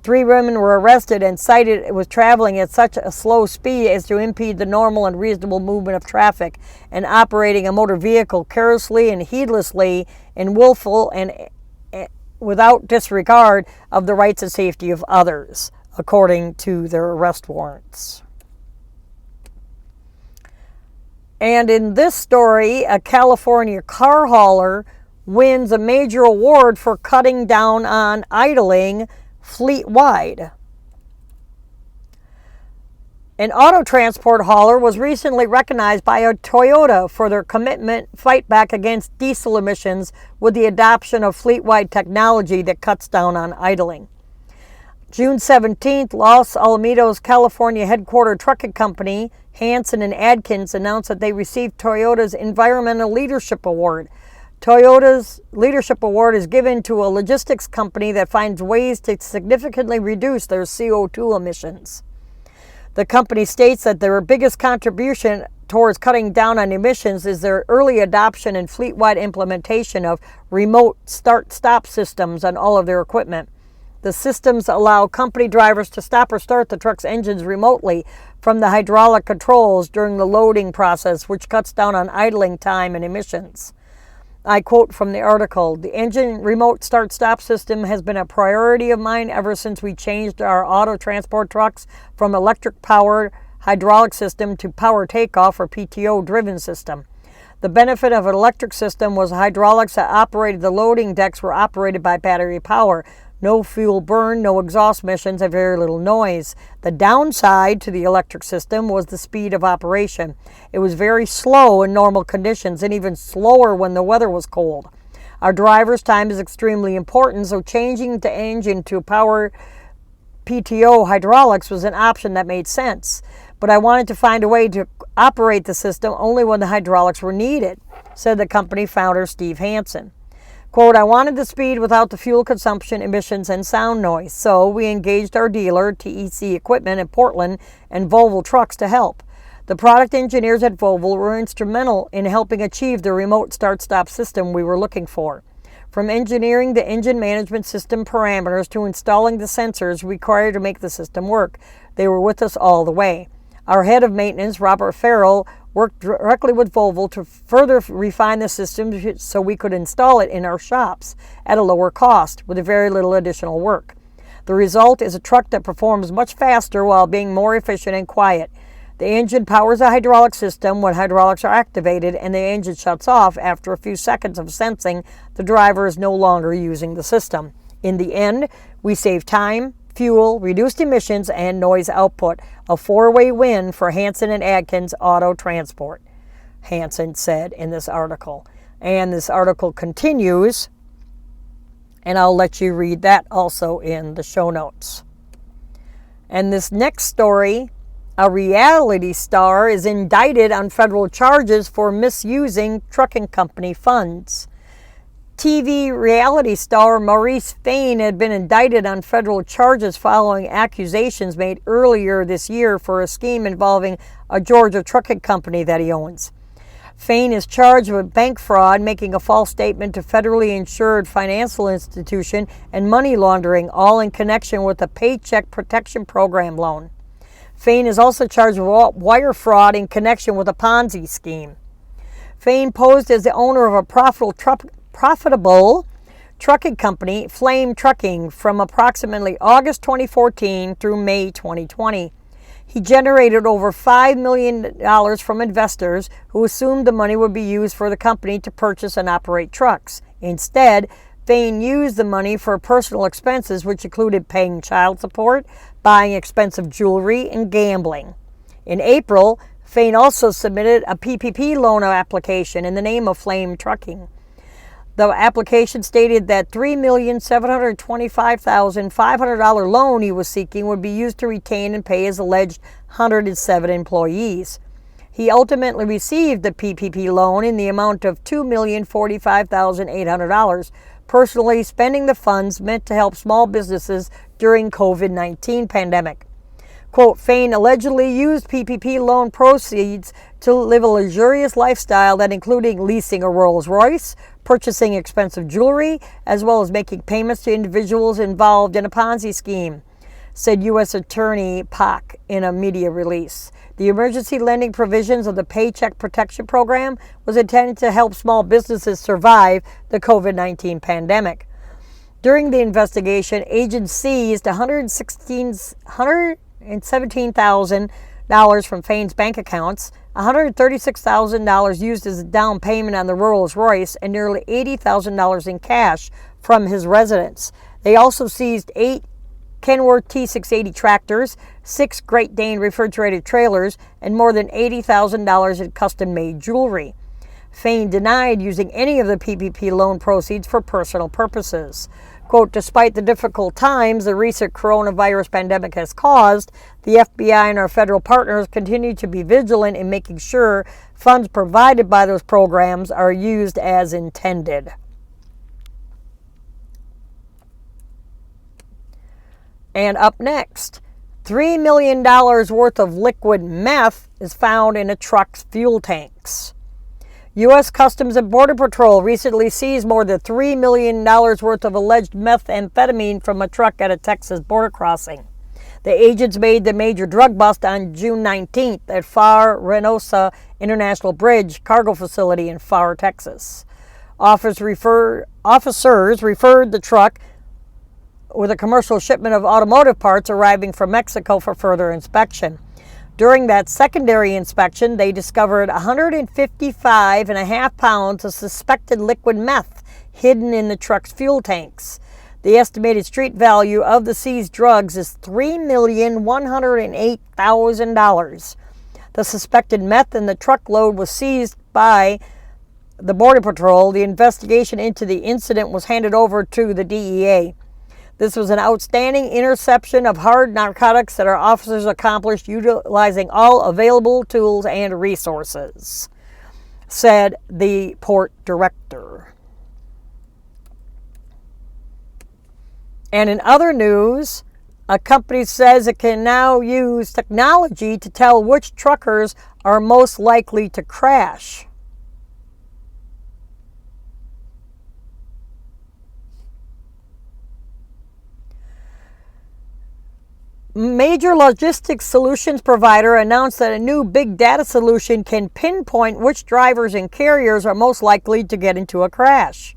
3 women were arrested and cited with traveling at such a slow speed as to impede the normal and reasonable movement of traffic, and operating a motor vehicle carelessly and heedlessly and willful and without disregard of the rights and safety of others, according to their arrest warrants. And in this story, a California car hauler wins a major award for cutting down on idling fleet-wide. An auto transport hauler was recently recognized by a Toyota for their commitment fight back against diesel emissions with the adoption of fleet-wide technology that cuts down on idling. June 17th, Los Alamitos, California headquartered trucking company Hanson and Adkins announced that they received Toyota's Environmental Leadership Award. Toyota's Leadership Award is given to a logistics company that finds ways to significantly reduce their CO2 emissions. The company states that their biggest contribution towards cutting down on emissions is their early adoption and fleet-wide implementation of remote start-stop systems on all of their equipment. The systems allow company drivers to stop or start the truck's engines remotely from the hydraulic controls during the loading process, which cuts down on idling time and emissions. I quote from the article, "The engine remote start-stop system has been a priority of mine ever since we changed our auto transport trucks from electric-powered hydraulic system to power takeoff or PTO-driven system. The benefit of an electric system was hydraulics that operated the loading decks were operated by battery power. No fuel burn, no exhaust emissions, and very little noise. The downside to the electric system was the speed of operation. It was very slow in normal conditions and even slower when the weather was cold. Our driver's time is extremely important, so changing the engine to power PTO hydraulics was an option that made sense. But I wanted to find a way to operate the system only when the hydraulics were needed," said the company founder Steve Hanson. Quote, "I wanted the speed without the fuel consumption, emissions, and sound noise, so we engaged our dealer, TEC Equipment in Portland, and Volvo Trucks to help. The product engineers at Volvo were instrumental in helping achieve the remote start-stop system we were looking for. From engineering the engine management system parameters to installing the sensors required to make the system work, they were with us all the way. Our head of maintenance, Robert Farrell, worked directly with Volvo to further refine the system so we could install it in our shops at a lower cost with very little additional work. The result is a truck that performs much faster while being more efficient and quiet. The engine powers a hydraulic system when hydraulics are activated, and the engine shuts off after a few seconds of sensing the driver is no longer using the system. In the end, we save time, fuel, reduced emissions, and noise output. A four-way win for Hanson and Adkins Auto Transport," Hanson said in this article. And this article continues, and I'll let you read that also in the show notes. And this next story, a reality star is indicted on federal charges for misusing trucking company funds. TV reality star Maurice Fain had been indicted on federal charges following accusations made earlier this year for a scheme involving a Georgia trucking company that he owns. Fain is charged with bank fraud, making a false statement to federally insured financial institution, and money laundering, all in connection with a Paycheck Protection Program loan. Fain is also charged with wire fraud in connection with a Ponzi scheme. Fain posed as the owner of a profitable trucking company, Flame Trucking, from approximately August 2014 through May 2020. He generated over $5 million from investors who assumed the money would be used for the company to purchase and operate trucks. Instead, Fain used the money for personal expenses, which included paying child support, buying expensive jewelry, and gambling. In April, Fain also submitted a PPP loan application in the name of Flame Trucking. The application stated that $3,725,500 loan he was seeking would be used to retain and pay his alleged 107 employees. He ultimately received the PPP loan in the amount of $2,045,800, personally spending the funds meant to help small businesses during COVID-19 pandemic. Quote, Fain allegedly used PPP loan proceeds to live a luxurious lifestyle that included leasing a Rolls Royce, purchasing expensive jewelry, as well as making payments to individuals involved in a Ponzi scheme, said U.S. Attorney Pak in a media release. The emergency lending provisions of the Paycheck Protection Program was intended to help small businesses survive the COVID-19 pandemic. During the investigation, agents seized $117,000 from Fain's bank accounts, $136,000 used as a down payment on the Rolls Royce, and nearly $80,000 in cash from his residence. They also seized 8 Kenworth T680 tractors, 6 Great Dane refrigerated trailers, and more than $80,000 in custom-made jewelry. Fain denied using any of the PPP loan proceeds for personal purposes. Quote, despite the difficult times the recent coronavirus pandemic has caused, the FBI and our federal partners continue to be vigilant in making sure funds provided by those programs are used as intended. And up next, $3 million worth of liquid meth is found in a truck's fuel tanks. U.S. Customs and Border Patrol recently seized more than $3 million worth of alleged methamphetamine from a truck at a Texas border crossing. The agents made the major drug bust on June 19th at Far Reynosa International Bridge cargo facility in Far, Texas. Officers referred the truck with a commercial shipment of automotive parts arriving from Mexico for further inspection. During that secondary inspection, they discovered 155.5 pounds of suspected liquid meth hidden in the truck's fuel tanks. The estimated street value of the seized drugs is $3,108,000. The suspected meth in the truckload was seized by the Border Patrol. The investigation into the incident was handed over to the DEA. This was an outstanding interception of hard narcotics that our officers accomplished utilizing all available tools and resources, said the port director. And in other news, a company says it can now use technology to tell which truckers are most likely to crash. Major logistics solutions provider announced that a new big data solution can pinpoint which drivers and carriers are most likely to get into a crash.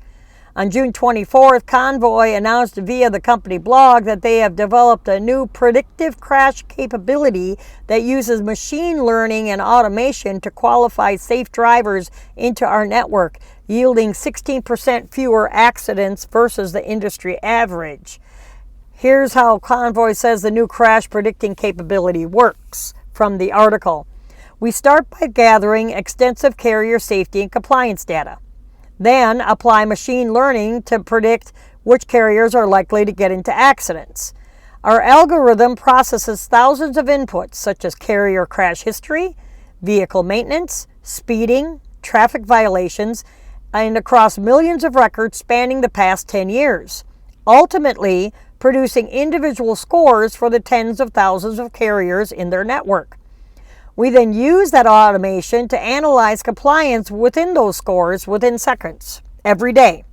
On June 24th, Convoy announced via the company blog that they have developed a new predictive crash capability that uses machine learning and automation to qualify safe drivers into our network, yielding 16% fewer accidents versus the industry average. Here's how Convoy says the new crash predicting capability works from the article. We start by gathering extensive carrier safety and compliance data. Then apply machine learning to predict which carriers are likely to get into accidents. Our algorithm processes thousands of inputs such as carrier crash history, vehicle maintenance, speeding, traffic violations, and across millions of records spanning the past 10 years. Ultimately, producing individual scores for the tens of thousands of carriers in their network. We then use that automation to analyze compliance within those scores within seconds, every day,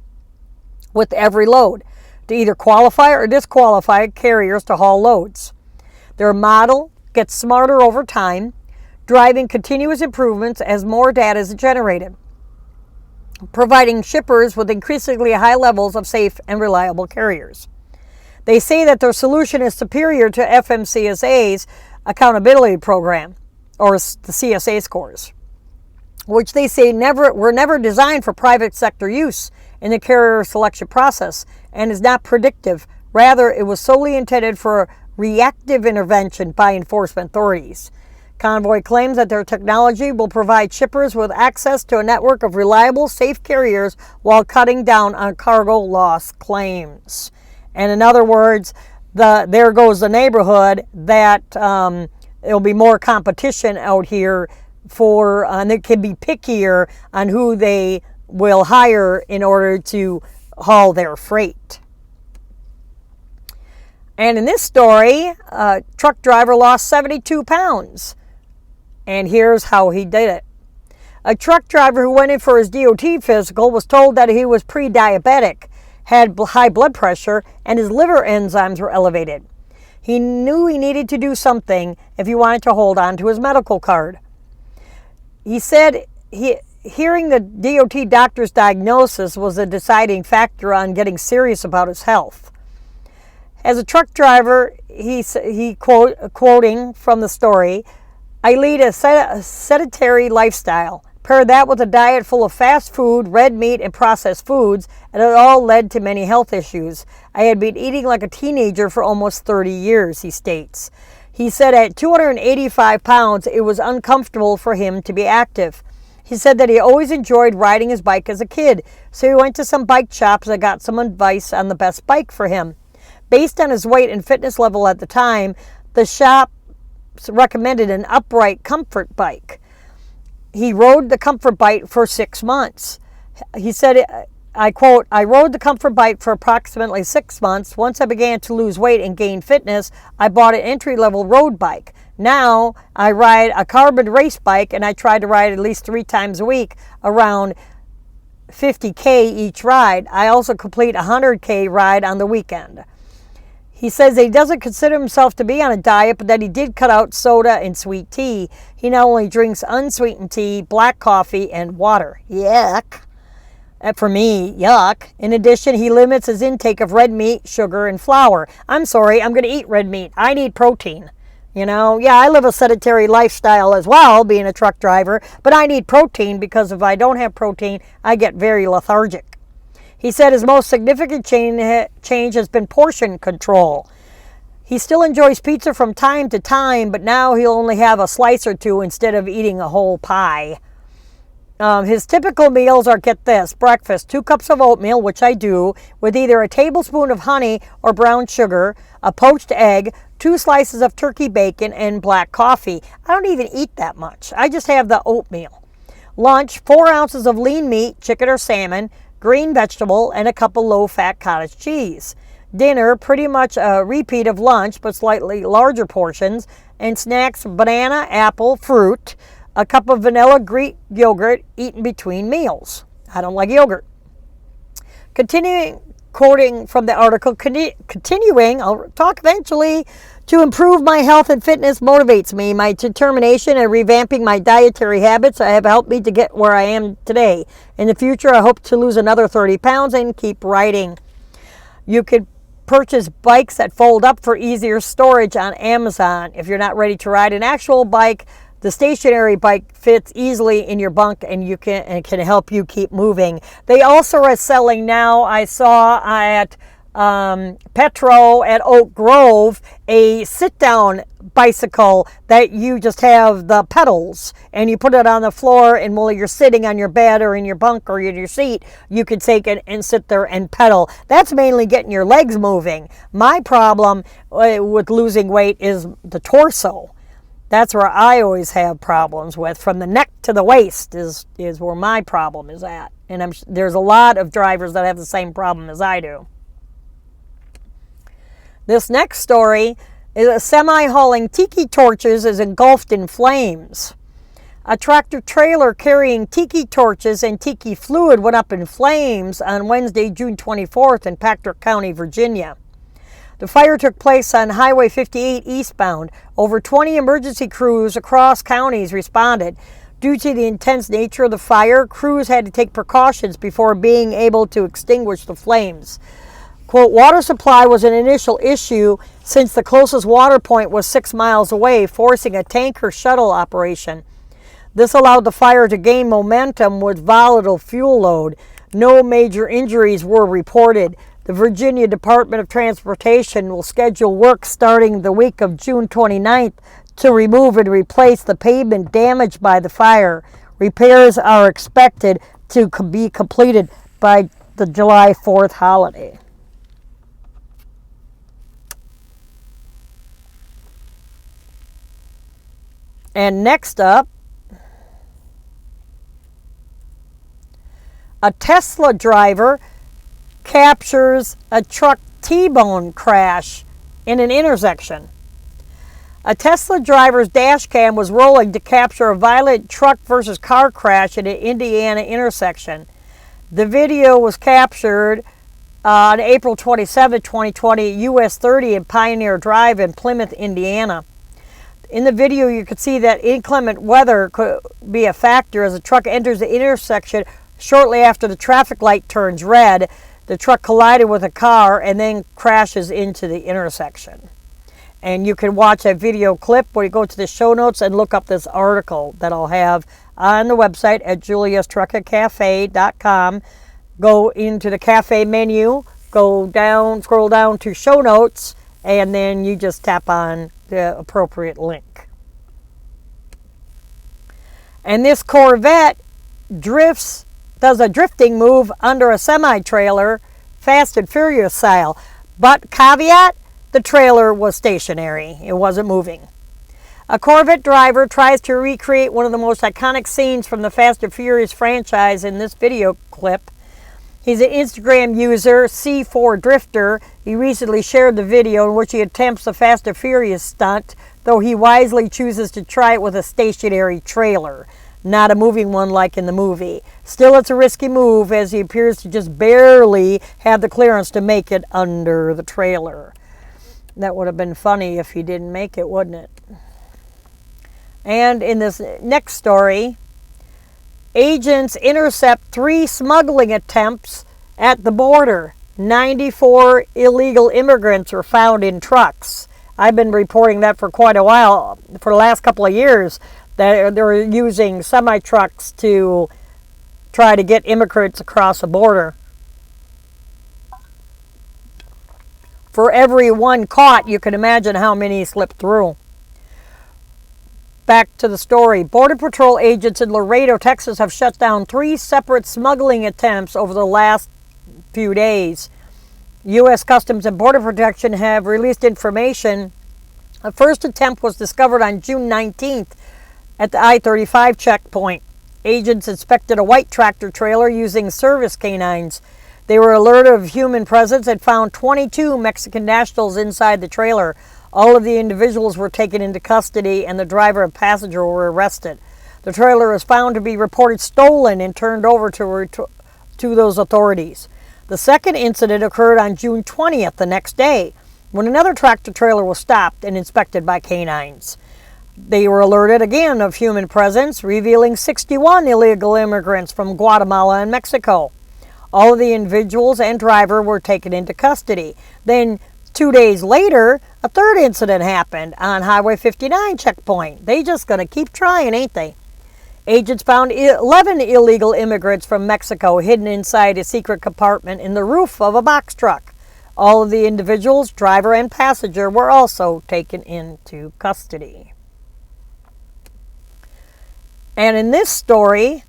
with every load, to either qualify or disqualify carriers to haul loads. Their model gets smarter over time, driving continuous improvements as more data is generated, providing shippers with increasingly high levels of safe and reliable carriers. They say that their solution is superior to FMCSA's accountability program, or the CSA scores, which they say were never designed for private sector use in the carrier selection process and is not predictive. Rather, it was solely intended for reactive intervention by enforcement authorities. Convoy claims that their technology will provide shippers with access to a network of reliable, safe carriers while cutting down on cargo loss claims. And in other words, there goes the neighborhood that there'll be more competition out here for, and they can be pickier on who they will hire in order to haul their freight. And in this story, a truck driver lost 72 pounds. And here's how he did it. A truck driver who went in for his DOT physical was told that he was pre-diabetic, had high blood pressure, and his liver enzymes were elevated. He knew he needed to do something if he wanted to hold on to his medical card. He said hearing the DOT doctor's diagnosis was a deciding factor on getting serious about his health. As a truck driver, quoting from the story, I lead a sedentary lifestyle. Pair that with a diet full of fast food, red meat, and processed foods, and it all led to many health issues. I had been eating like a teenager for almost 30 years, he states. He said at 285 pounds, it was uncomfortable for him to be active. He said that he always enjoyed riding his bike as a kid, so he went to some bike shops and got some advice on the best bike for him. Based on his weight and fitness level at the time, the shops recommended an upright comfort bike. He rode the comfort bike for 6 months. He said, I quote, "I rode the comfort bike for approximately 6 months. Once I began to lose weight and gain fitness, I bought an entry-level road bike. Now I ride a carbon race bike, and I try to ride at least 3 times a week, around 50K each ride. I also complete a 100K ride on the weekend." He says he doesn't consider himself to be on a diet, but that he did cut out soda and sweet tea. He now only drinks unsweetened tea, black coffee, and water. Yuck. For me, yuck. In addition, he limits his intake of red meat, sugar, and flour. I'm sorry, I'm going to eat red meat. I need protein. Yeah, I live a sedentary lifestyle as well, being a truck driver, but I need protein because if I don't have protein, I get very lethargic. He said his most significant change has been portion control. He still enjoys pizza from time to time, but now he'll only have a slice or two instead of eating a whole pie. His typical meals are, get this, breakfast, 2 cups of oatmeal, which I do, with either a tablespoon of honey or brown sugar, a poached egg, 2 slices of turkey bacon, and black coffee. I don't even eat that much. I just have the oatmeal. Lunch, 4 ounces of lean meat, chicken or salmon, green vegetable, and a cup of low-fat cottage cheese. Dinner, pretty much a repeat of lunch, but slightly larger portions, and snacks, banana, apple, fruit, a cup of vanilla Greek yogurt eaten between meals. I don't like yogurt. Continuing, quoting from the article, continuing, I'll talk eventually, to improve my health and fitness motivates me. My determination and revamping my dietary habits have helped me to get where I am today. In the future, I hope to lose another 30 pounds and keep riding. You could purchase bikes that fold up for easier storage on Amazon. If you're not ready to ride an actual bike, the stationary bike fits easily in your bunk and can help you keep moving. They also are selling now, I saw at Petro at Oak Grove, a sit-down bicycle that you just have the pedals and you put it on the floor, and while you're sitting on your bed or in your bunk or in your seat, you can take it and sit there and pedal. That's mainly getting your legs moving. My problem with losing weight is the torso. That's where I always have problems with. From the neck to the waist is where my problem is at. And there's a lot of drivers that have the same problem as I do. This next story is a semi hauling tiki torches is engulfed in flames. A tractor trailer carrying tiki torches and tiki fluid went up in flames on Wednesday, June 24th in Patrick County, Virginia. The fire took place on Highway 58 eastbound. Over 20 emergency crews across counties responded. Due to the intense nature of the fire, crews had to take precautions before being able to extinguish the flames. Quote, water supply was an initial issue since the closest water point was 6 miles away, forcing a tanker shuttle operation. This allowed the fire to gain momentum with volatile fuel load. No major injuries were reported. The Virginia Department of Transportation will schedule work starting the week of June 29th to remove and replace the pavement damaged by the fire. Repairs are expected to be completed by the July 4th holiday. And next up, a Tesla driver captures a truck T-bone crash in an intersection. A Tesla driver's dash cam was rolling to capture a violent truck versus car crash at an Indiana intersection. The video was captured on April 27, 2020 at US 30 in Pioneer Drive in Plymouth, Indiana. In the video, you could see that inclement weather could be a factor as the truck enters the intersection shortly after the traffic light turns red. The truck collided with a car and then crashes into the intersection. And you can watch that video clip where you go to the show notes and look up this article that I'll have on the website at juliastruckercafe.com. Go into the cafe menu, go down, scroll down to show notes, and then you just tap on the appropriate link. And this Corvette does a drifting move under a semi-trailer, Fast and Furious style. But caveat, the trailer was stationary. It wasn't moving. A Corvette driver tries to recreate one of the most iconic scenes from the Fast and Furious franchise in this video clip. He's an Instagram user, C4 Drifter. He recently shared the video in which he attempts the Fast and Furious stunt, though he wisely chooses to try it with a stationary trailer, not a moving one like in the movie. Still, it's a risky move as he appears to just barely have the clearance to make it under the trailer. That would have been funny if he didn't make it, wouldn't it? And in this next story, agents intercept 3 smuggling attempts at the border. 94 illegal immigrants were found in trucks. I've been reporting that for quite a while, for the last couple of years, that they're using semi-trucks to try to get immigrants across the border. For every one caught, you can imagine how many slipped through. Back to the story. Border Patrol agents in Laredo, Texas have shut down 3 separate smuggling attempts over the last few days. U.S. Customs and Border Protection have released information. The first attempt was discovered on June 19th at the I-35 checkpoint. Agents inspected a white tractor trailer using service canines. They were alerted of human presence and found 22 Mexican nationals inside the trailer. All of the individuals were taken into custody and the driver and passenger were arrested. The trailer was found to be reported stolen and turned over to those authorities. The second incident occurred on June 20th, the next day, when another tractor trailer was stopped and inspected by canines. They were alerted again of human presence, revealing 61 illegal immigrants from Guatemala and Mexico. All of the individuals and driver were taken into custody. Then 2 days later, a third incident happened on Highway 59 checkpoint. They just gonna keep trying, ain't they? Agents found 11 illegal immigrants from Mexico hidden inside a secret compartment in the roof of a box truck. All of the individuals, driver and passenger, were also taken into custody. And in this story,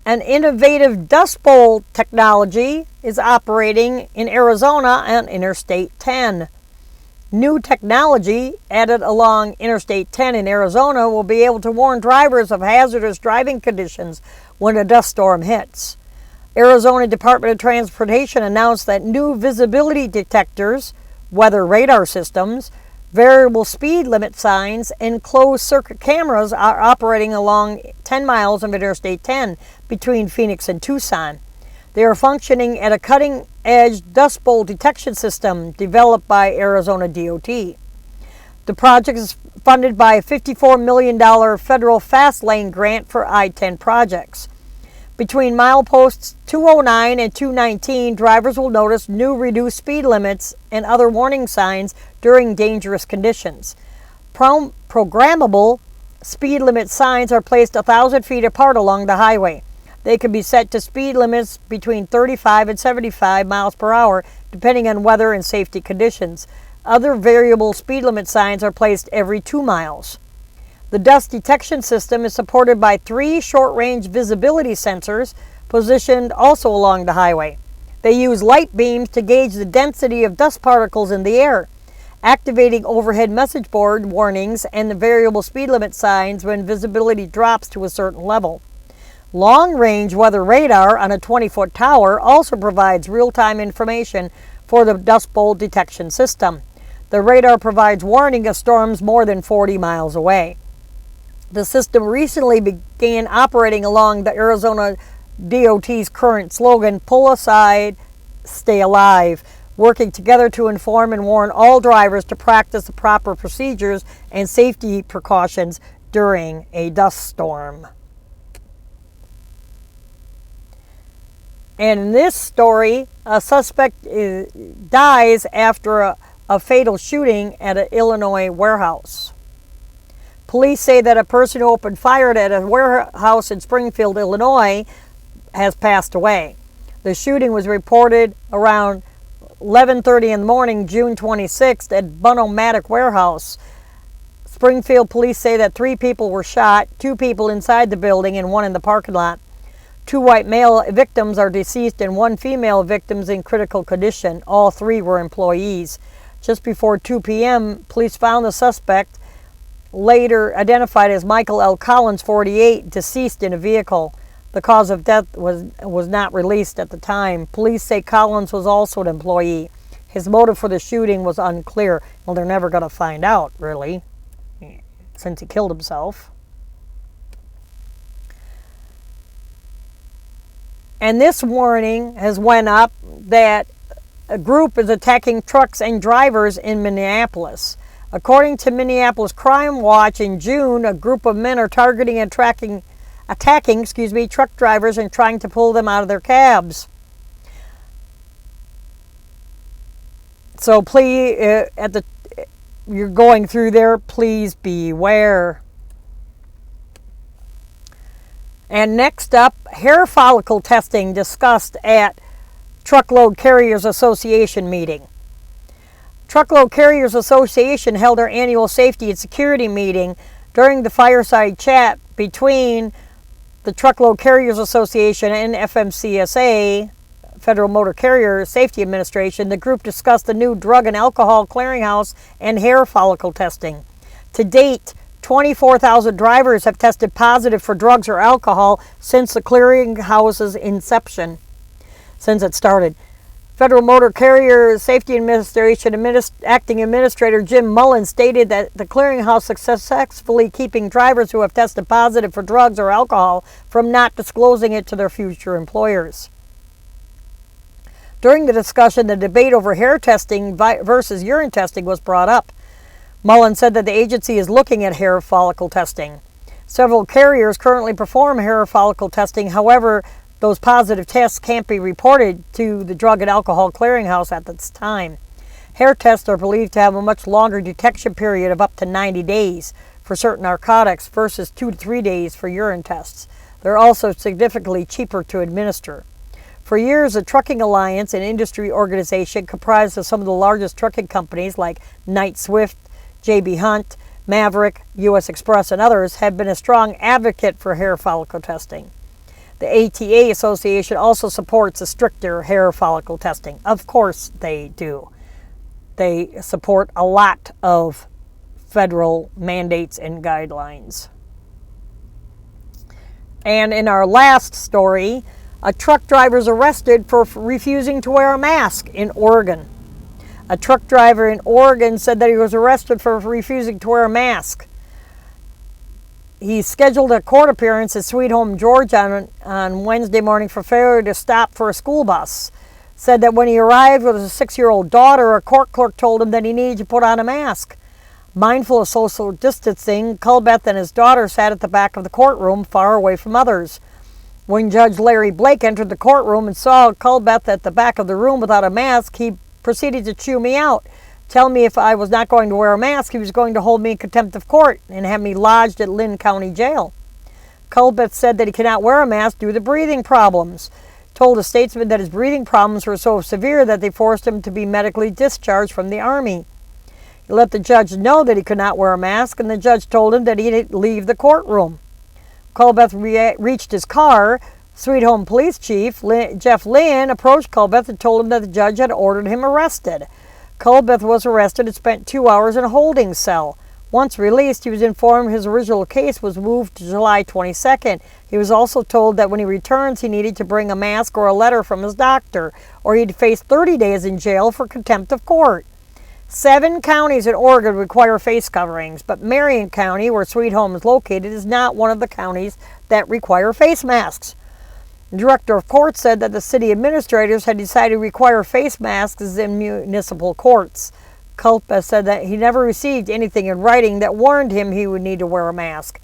an innovative Dust Bowl technology is operating in Arizona on Interstate 10. New technology added along Interstate 10 in Arizona will be able to warn drivers of hazardous driving conditions when a dust storm hits. Arizona Department of Transportation announced that new visibility detectors, weather radar systems, variable speed limit signs, and closed-circuit cameras are operating along 10 miles of Interstate 10 between Phoenix and Tucson. They are functioning at a cutting-edge dust bowl detection system developed by Arizona DOT. The project is funded by a $54 million federal fast lane grant for I-10 projects. Between mileposts 209 and 219, drivers will notice new reduced speed limits and other warning signs during dangerous conditions. Programmable speed limit signs are placed 1,000 feet apart along the highway. They can be set to speed limits between 35 and 75 miles per hour, depending on weather and safety conditions. Other variable speed limit signs are placed every 2 miles. The dust detection system is supported by 3 short-range visibility sensors positioned also along the highway. They use light beams to gauge the density of dust particles in the air, activating overhead message board warnings and the variable speed limit signs when visibility drops to a certain level. Long-range weather radar on a 20-foot tower also provides real-time information for the dust bowl detection system. The radar provides warning of storms more than 40 miles away. The system recently began operating along the Arizona DOT's current slogan, "Pull aside, stay alive," working together to inform and warn all drivers to practice the proper procedures and safety precautions during a dust storm. And in this story, a suspect dies after a fatal shooting at an Illinois warehouse. Police say that a person who opened fire at a warehouse in Springfield, Illinois, has passed away. The shooting was reported around 11:30 in the morning, June 26th, at Bunomatic Warehouse. Springfield police say that 3 people were shot, 2 people inside the building and 1 in the parking lot. 2 white male victims are deceased and 1 female victim is in critical condition. All 3 were employees. Just before 2 p.m., police found the suspect, later identified as Michael L. Collins, 48, deceased in a vehicle. The cause of death was not released at the time. Police say Collins was also an employee. His motive for the shooting was unclear. Well, they're never going to find out, really, since he killed himself. And this warning has went up that a group is attacking trucks and drivers in Minneapolis. According to Minneapolis Crime Watch, in June, a group of men are targeting and attacking truck drivers and trying to pull them out of their cabs. So please, you're going through there, please beware. And next up, hair follicle testing discussed at Truckload Carriers Association meeting. Truckload Carriers Association held their annual safety and security meeting during the fireside chat between the Truckload Carriers Association and FMCSA, Federal Motor Carrier Safety Administration. The group discussed the new drug and alcohol clearinghouse and hair follicle testing. To date, 24,000 drivers have tested positive for drugs or alcohol since the clearinghouse's inception. Since it started. Federal Motor Carrier Safety Administration Acting Administrator Jim Mullen stated that the clearinghouse is successfully keeping drivers who have tested positive for drugs or alcohol from not disclosing it to their future employers. During the discussion, the debate over hair testing versus urine testing was brought up. Mullen said that the agency is looking at hair follicle testing. Several carriers currently perform hair follicle testing. However, those positive tests can't be reported to the Drug and Alcohol Clearinghouse at this time. Hair tests are believed to have a much longer detection period of up to 90 days for certain narcotics versus 2 to 3 days for urine tests. They're also significantly cheaper to administer. For years, the Trucking Alliance, an industry organization comprised of some of the largest trucking companies like Knight Swift, J.B. Hunt, Maverick, U.S. Express, and others, have been a strong advocate for hair follicle testing. The ATA Association also supports a stricter hair follicle testing. Of course they do. They support a lot of federal mandates and guidelines. And in our last story, a truck driver is arrested for refusing to wear a mask in Oregon. A truck driver in Oregon said that he was arrested for refusing to wear a mask. He scheduled a court appearance at Sweet Home, Georgia on Wednesday morning for failure to stop for a school bus. Said that when he arrived with his 6-year-old daughter, a court clerk told him that he needed to put on a mask. Mindful of social distancing, Culbeth and his daughter sat at the back of the courtroom, far away from others. When Judge Larry Blake entered the courtroom and saw Culbeth at the back of the room without a mask, he proceeded to chew me out. Tell me if I was not going to wear a mask, he was going to hold me in contempt of court and have me lodged at Lynn County Jail. Culbeth said that he cannot wear a mask due to breathing problems. Told a statesman that his breathing problems were so severe that they forced him to be medically discharged from the Army. He let the judge know that he could not wear a mask, and the judge told him that he'd leave the courtroom. Culbeth reached his car. Sweet Home Police Chief Jeff Lynn approached Culbeth and told him that the judge had ordered him arrested. Culbeth was arrested and spent 2 hours in a holding cell. Once released, he was informed his original case was moved to July 22nd. He was also told that when he returns, he needed to bring a mask or a letter from his doctor, or he'd face 30 days in jail for contempt of court. 7 counties in Oregon require face coverings, but Marion County, where Sweet Home is located, is not one of the counties that require face masks. The director of courts said that the city administrators had decided to require face masks in municipal courts. Culpa said that he never received anything in writing that warned him he would need to wear a mask.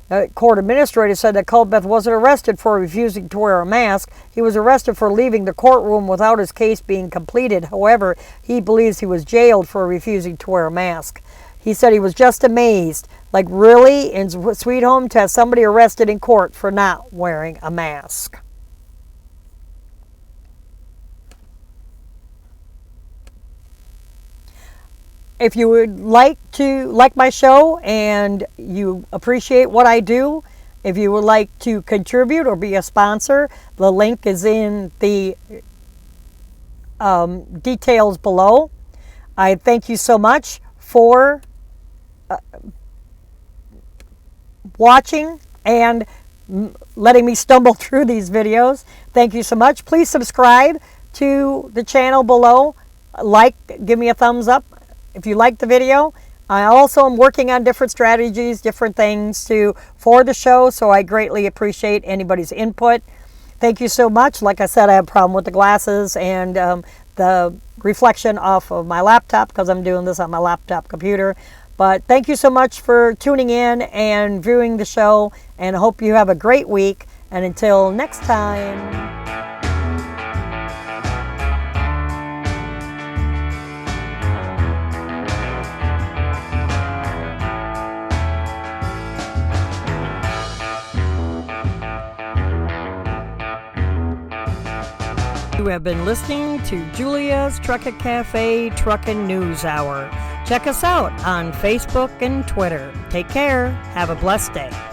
The court administrator said that Culbeth wasn't arrested for refusing to wear a mask. He was arrested for leaving the courtroom without his case being completed. However, he believes he was jailed for refusing to wear a mask. He said he was just amazed, like really, in Sweet Home, to have somebody arrested in court for not wearing a mask. If you would like to like my show and you appreciate what I do, if you would like to contribute or be a sponsor, the link is in the details below. I thank you so much for watching and letting me stumble through these videos. Thank you so much. Please subscribe to the channel below. Give me a thumbs up if you like the video. I also am working on different strategies, different things for the show, so I greatly appreciate anybody's input. Thank you so much. Like I said, I have a problem with the glasses and the reflection off of my laptop because I'm doing this on my laptop computer. But thank you so much for tuning in and viewing the show, and I hope you have a great week. And until next time. You have been listening to Julia's Truckin' Cafe Truckin' News Hour. Check us out on Facebook and Twitter. Take care. Have a blessed day.